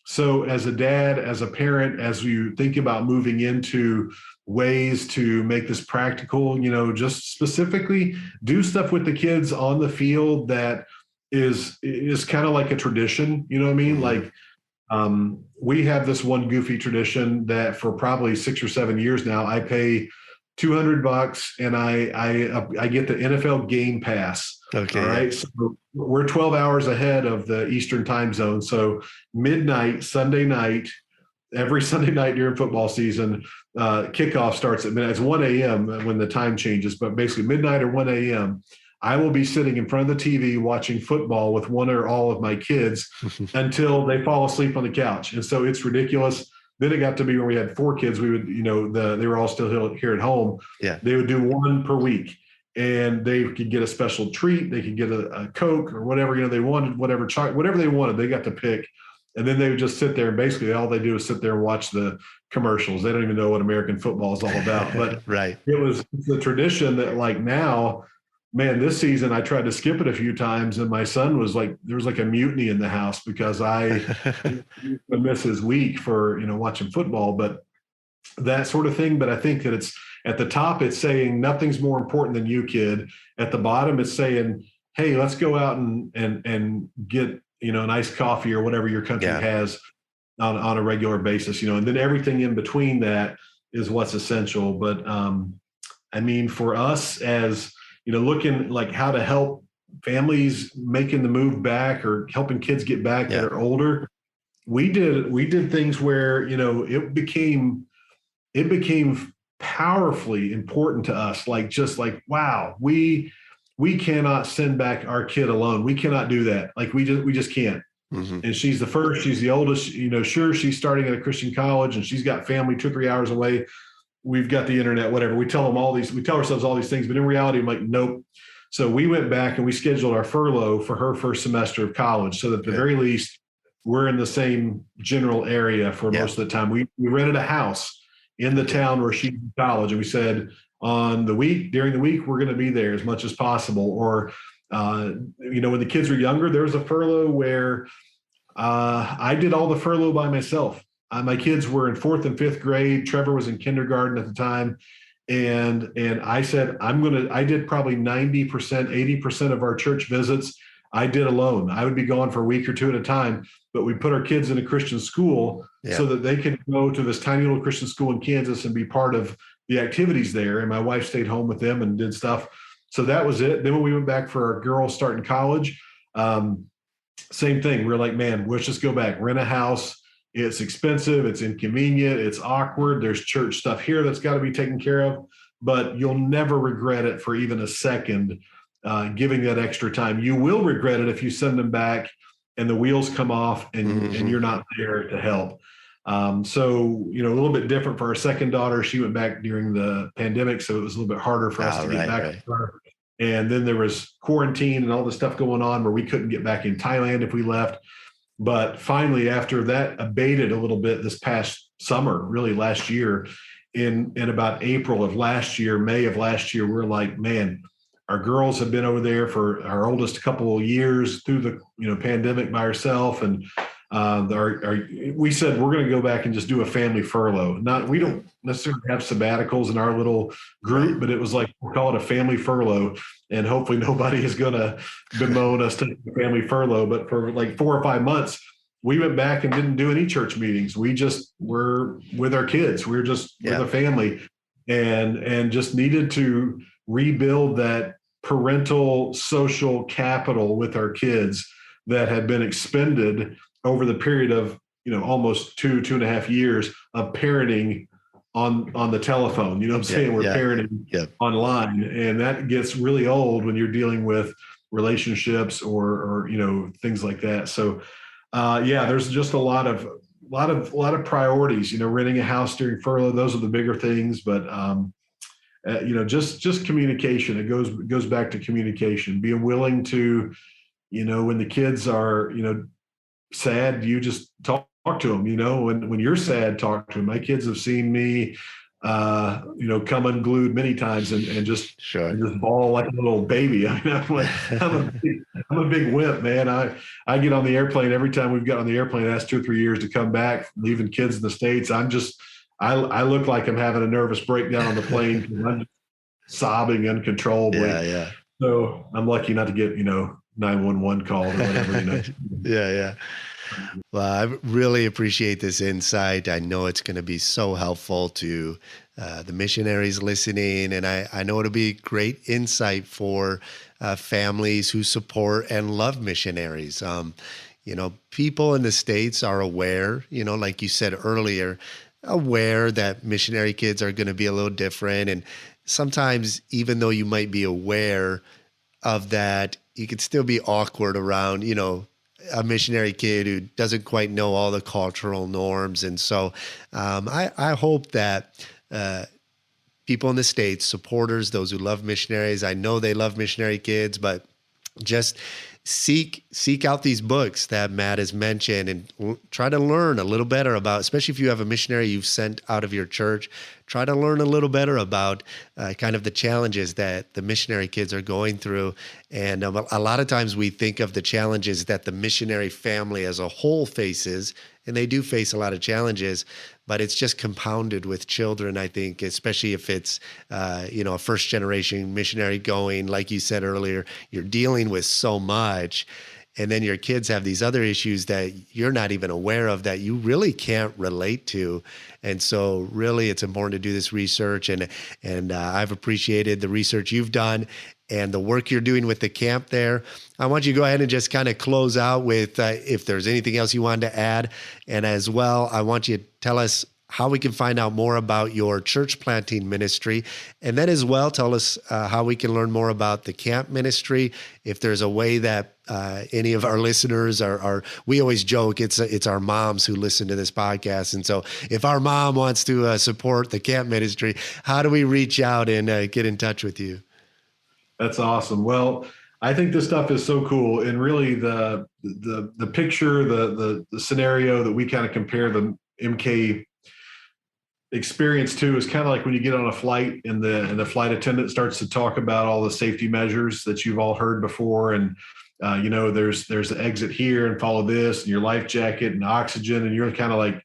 So as a dad, as a parent, as you think about moving into ways to make this practical, just specifically do stuff with the kids on the field that is kind of like a tradition. You know what I mean? Like, we have this one goofy tradition that for probably 6 or 7 years now, I pay $200 and I get the NFL Game Pass. Okay. All right. So we're 12 hours ahead of the Eastern time zone. So midnight, Sunday night, every Sunday night during football season, kickoff starts at midnight. It's 1 a.m. when the time changes, but basically midnight or 1 a.m. I will be sitting in front of the TV watching football with one or all of my kids until they fall asleep on the couch. And so it's ridiculous. Then it got to be when we had 4 kids, we would, they were all still here at home. Yeah. They would do one per week and they could get a special treat. They could get a Coke or whatever, they wanted, whatever they wanted, they got to pick. And then they would just sit there and basically all they do is sit there and watch the commercials. They don't even know what American football is all about. But right. It's the tradition that like now, man, this season I tried to skip it a few times and my son was like, there was like a mutiny in the house because I miss his week for, watching football, but that sort of thing. But I think that it's at the top, it's saying nothing's more important than you, kid. At the bottom, it's saying, hey, let's go out and get, an iced coffee or whatever your country has on a regular basis, and then everything in between that is what's essential. But I mean, for us as, looking like how to help families making the move back or helping kids get back that are older, we did things where, it became powerfully important to us. Like, just like, wow, we cannot send back our kid alone. We cannot do that. Like we just can't. Mm-hmm. And she's the first, she's the oldest, sure, she's starting at a Christian college and she's got family 2 or 3 hours away. We've got the internet, whatever. We tell ourselves all these things, but in reality, I'm like, nope. So we went back and we scheduled our furlough for her first semester of college. So that at the very least, we're in the same general area for most of the time. We rented a house in the town where she's in college. And we said, during the week, we're going to be there as much as possible. Or, when the kids were younger, there was a furlough where I did all the furlough by myself. My kids were in 4th and 5th grade. Trevor was in kindergarten at the time. And I said, I did probably 90%, 80% of our church visits I did alone. I would be gone for a week or 2 at a time, but we put our kids in a Christian school so that they could go to this tiny little Christian school in Kansas and be part of the activities there. And my wife stayed home with them and did stuff. So that was it. Then when we went back for our girls starting college, same thing. We were like, man, let's just go back, rent a house. It's expensive. It's inconvenient. It's awkward. There's church stuff here that's got to be taken care of, but you'll never regret it for even a second, giving that extra time. You will regret it if you send them back and the wheels come off and you're not there to help. So, a little bit different for our second daughter. She went back during the pandemic, so it was a little bit harder for us to get back to her. And then there was quarantine and all the stuff going on where we couldn't get back in Thailand if we left. But finally, after that abated a little bit this past summer, really last year, in about April of last year, May of last year, we're like, man, our girls have been over there for our oldest a couple of years through the pandemic by herself, and we said we're going to go back and just do a family furlough. We don't necessarily have sabbaticals in our little group, but it was like, we'll call it a family furlough, and hopefully nobody is going to bemoan us taking a family furlough. But for like 4 or 5 months, we went back and didn't do any church meetings. We just were with our kids. We were just with a family, and just needed to rebuild that parental social capital with our kids that had been expended over the period of, almost 2.5 years of parenting on the telephone. You know what I'm saying? We're parenting online, and that gets really old when you're dealing with relationships or things like that. So there's just a lot of priorities, renting a house during furlough. Those are the bigger things, but just communication. It goes back to communication, being willing to, when the kids are, sad, you just talk to them, when you're sad, talk to them. My kids have seen me, come unglued many times and just bawl like a little baby. I mean, I'm a big wimp, man. I get on the airplane every time we've got on the airplane. That's 2 or 3 years to come back, leaving kids in the States. I look like I'm having a nervous breakdown on the plane because I'm just sobbing uncontrollably. Yeah. So I'm lucky not to get, 911 call or whatever, you know. Yeah. Well, I really appreciate this insight. I know it's going to be so helpful to the missionaries listening, and I know it'll be great insight for families who support and love missionaries. People in the States are aware, like you said earlier, aware that missionary kids are going to be a little different. And sometimes, even though you might be aware of that, you could still be awkward around, a missionary kid who doesn't quite know all the cultural norms. And so I hope that people in the States, supporters, those who love missionaries, I know they love missionary kids, but just seek out these books that Matt has mentioned and try to learn a little better about, especially if you have a missionary you've sent out of your church, try to learn a little better about kind of the challenges that the missionary kids are going through. And a lot of times we think of the challenges that the missionary family as a whole faces, and they do face a lot of challenges, but it's just compounded with children, I think, especially if it's, a first generation missionary going, like you said earlier, you're dealing with so much. And then your kids have these other issues that you're not even aware of that you really can't relate to. And so really it's important to do this research. And I've appreciated the research you've done and the work you're doing with the camp there. I want you to go ahead and just kind of close out with if there's anything else you wanted to add. And as well, I want you to tell us how we can find out more about your church planting ministry. And then as well, tell us how we can learn more about the camp ministry. If there's a way that any of our listeners are, we always joke, it's our moms who listen to this podcast. And so if our mom wants to support the camp ministry, how do we reach out and get in touch with you? That's awesome. Well, I think this stuff is so cool. And really the picture, the scenario that we kind of compare the MK experience to is kind of like when you get on a flight and the flight attendant starts to talk about all the safety measures that you've all heard before. And, there's the exit here and follow this and your life jacket and oxygen. And you're kind of like,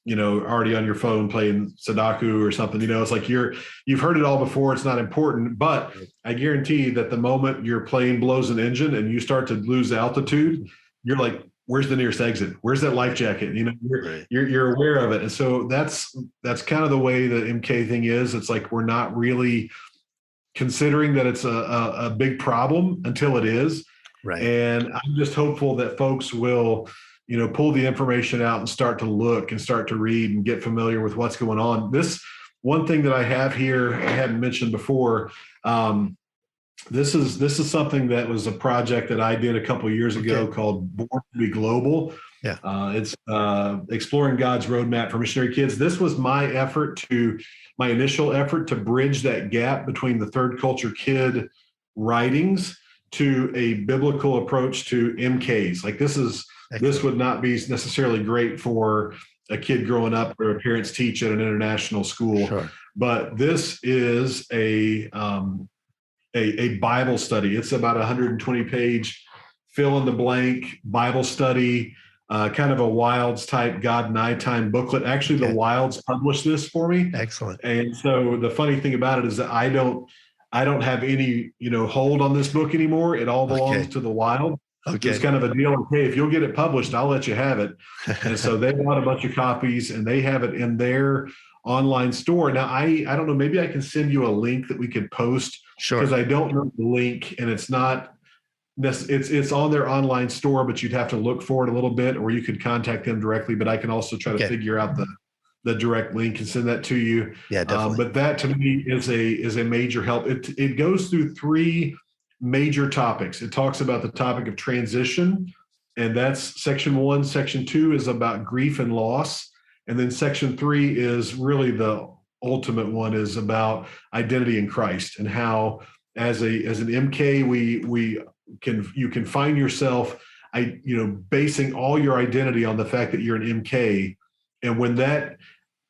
already on your phone playing Sudoku or something, it's like you've heard it all before. It's not important, but I guarantee that the moment your plane blows an engine and you start to lose altitude, you're like, where's the nearest exit? Where's that life jacket? You're aware of it. And so that's kind of the way the MK thing is. It's like, we're not really considering that it's a big problem until it is. Right. And I'm just hopeful that folks will, pull the information out and start to look and start to read and get familiar with what's going on. This one thing that I have here, I hadn't mentioned before. This is something that was a project that I did a couple of years ago called Born to Be Global. Yeah. It's exploring God's roadmap for missionary kids. This was my initial effort to bridge that gap between the third culture kid writings to a biblical approach to MKs. Like this would not be necessarily great for a kid growing up where parents teach at an international school, Sure. But this is a Bible study. It's about 120-page fill in the blank Bible study, kind of a Wilds type God and I Time booklet. Actually, the Wilds published this for me. Excellent. And so the funny thing about it is that I don't have any, hold on this book anymore. It all belongs to the Wild. Okay. It's kind of a deal. Okay, if you'll get it published, I'll let you have it. And so they bought a bunch of copies and they have it in their online store. Now, I don't know, maybe I can send you a link that we could post. Sure. Because I don't know the link and it's not, it's on their online store, but you'd have to look for it a little bit, or you could contact them directly. But I can also try to figure out the direct link and send that to you. Yeah, definitely. But that to me is a major help. It goes through three major topics. It talks about the topic of transition, and that's section 1. Section 2 is about grief and loss. And then section 3 is really the ultimate one, is about identity in Christ and how as an MK, you can find yourself, basing all your identity on the fact that you're an MK. And when that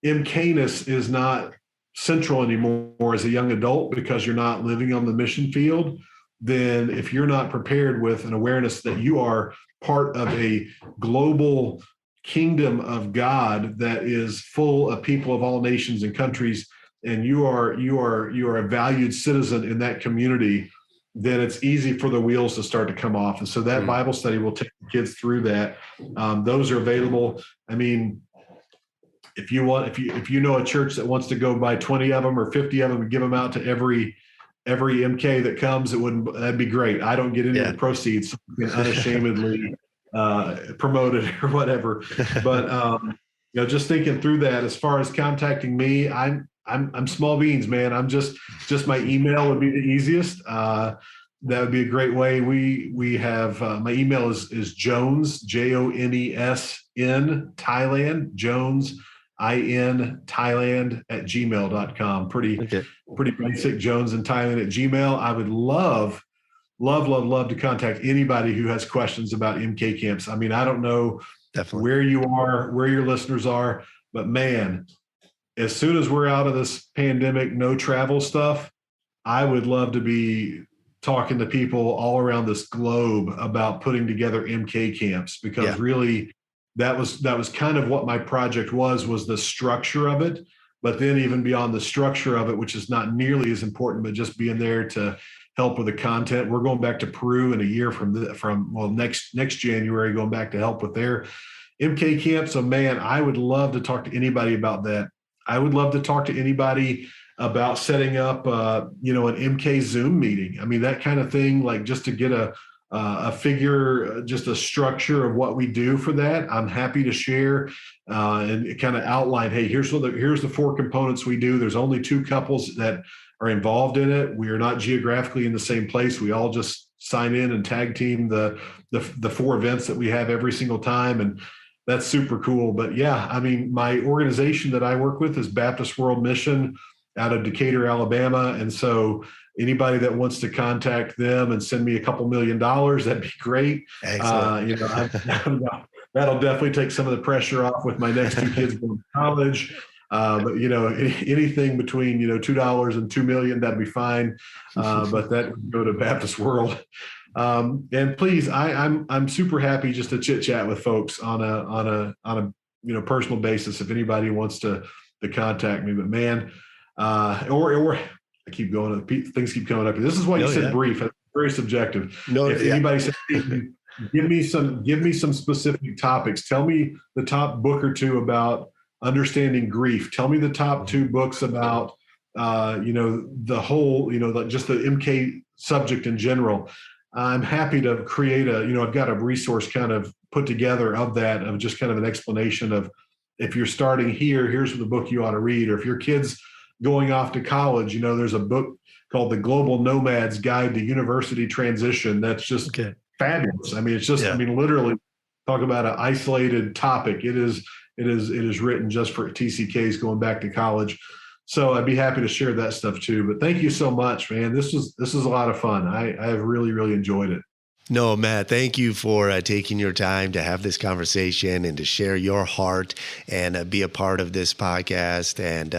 MK-ness is not central anymore as a young adult because you're not living on the mission field, then if you're not prepared with an awareness that you are part of a global kingdom of God that is full of people of all nations and countries, and you are a valued citizen in that community, then it's easy for the wheels to start to come off. And so that Bible study will take the kids through that. Those are available. I mean, if you know a church that wants to go buy 20 of them or 50 of them and give them out to every MK that comes, that'd be great. I don't get any of the proceeds, so you can unashamedly promote it or whatever. But just thinking through that, as far as contacting me, I'm small beans, man. I'm just my email would be the easiest. That would be a great way. We have my email is Jones, JONESN Thailand, Jones IN Thailand @gmail.com. Pretty basic, Jones in Thailand @gmail. I would love to contact anybody who has questions about MK camps. I mean, I don't know where you are, where your listeners are, but man, as soon as we're out of this pandemic, no travel stuff, I would love to be talking to people all around this globe about putting together MK camps, because really that was kind of what my project was the structure of it. But then even beyond the structure of it, which is not nearly as important, but just being there to help with the content. We're going back to Peru in a year from next January, going back to help with their MK camp. So man, I would love to talk to anybody about that. I would love to talk to anybody about setting up, an MK Zoom meeting. I mean, that kind of thing, like just to get a figure, just a structure of what we do for that. I'm happy to share and kind of outline, hey, here's the 4 components we do. There's only 2 couples that are involved in it. We are not geographically in the same place. We all just sign in and tag team the 4 events that we have every single time. And that's super cool. But yeah, I mean, my organization that I work with is Baptist World Mission out of Decatur, Alabama. And so anybody that wants to contact them and send me a couple $1 million, that'd be great. Excellent. That'll definitely take some of the pressure off with my next 2 kids going to college. But anything between $2 and $2 million, that'd be fine. But that would go to Baptist World. And please, I'm super happy just to chit chat with folks on a personal basis. If anybody wants to contact me, but man, or I keep going. Things keep coming up. This is why you said brief. It's very subjective. If anybody says, give me some specific topics. Tell me the top book or 2 about understanding grief. Tell me the top 2 books about the whole just the MK subject in general. I'm happy to create I've got a resource kind of put together of that, of just kind of an explanation of, if you're starting here, here's the book you ought to read. Or if your kid's going off to college, there's a book called The Global Nomad's Guide to University Transition. That's just fabulous. I mean, it's just, literally talk about an isolated topic. It is written just for TCKs going back to college. So I'd be happy to share that stuff too. But thank you so much, man. This is a lot of fun. I have really, really enjoyed it. No, Matt, thank you for taking your time to have this conversation and to share your heart and be a part of this podcast. And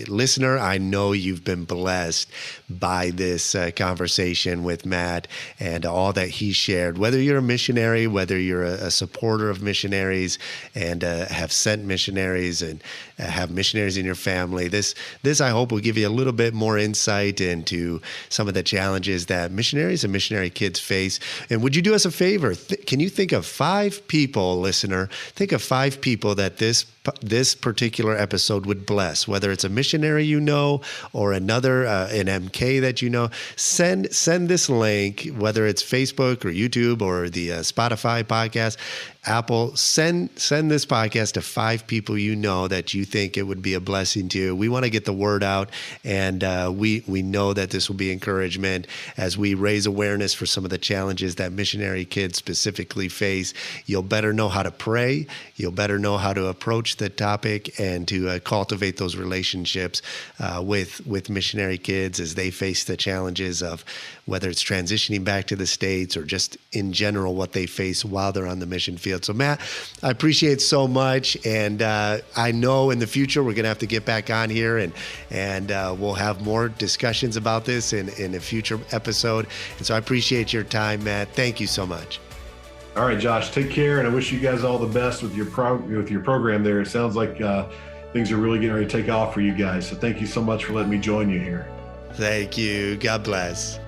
listener, I know you've been blessed by this conversation with Matt and all that he shared. Whether you're a missionary, whether you're a supporter of missionaries and have sent missionaries and have missionaries in your family, this I hope will give you a little bit more insight into some of the challenges that missionaries and missionary kids face. And would you do us a favor? Can you think of 5 people, listener? Think of 5 people that this particular episode would bless, whether it's a missionary or another an MK that Send this link, whether it's Facebook or YouTube or the Spotify podcast, Apple. Send this podcast to 5 people that you think it would be a blessing to. We want to get the word out, and we know that this will be encouragement as we raise awareness for some of the challenges that missionary kids specifically face. You'll better know how to pray. You'll better know how to approach the topic and to cultivate those relationships with missionary kids as they face the challenges of whether it's transitioning back to the States or just in general what they face while they're on the mission field. So Matt, I appreciate so much, and I know in the future we're going to have to get back on here and we'll have more discussions about this in a future episode. And so I appreciate your time, Matt. Thank you so much. All right, Josh, take care, and I wish you guys all the best with your program there. It sounds like things are really getting ready to take off for you guys. So thank you so much for letting me join you here. Thank you. God bless.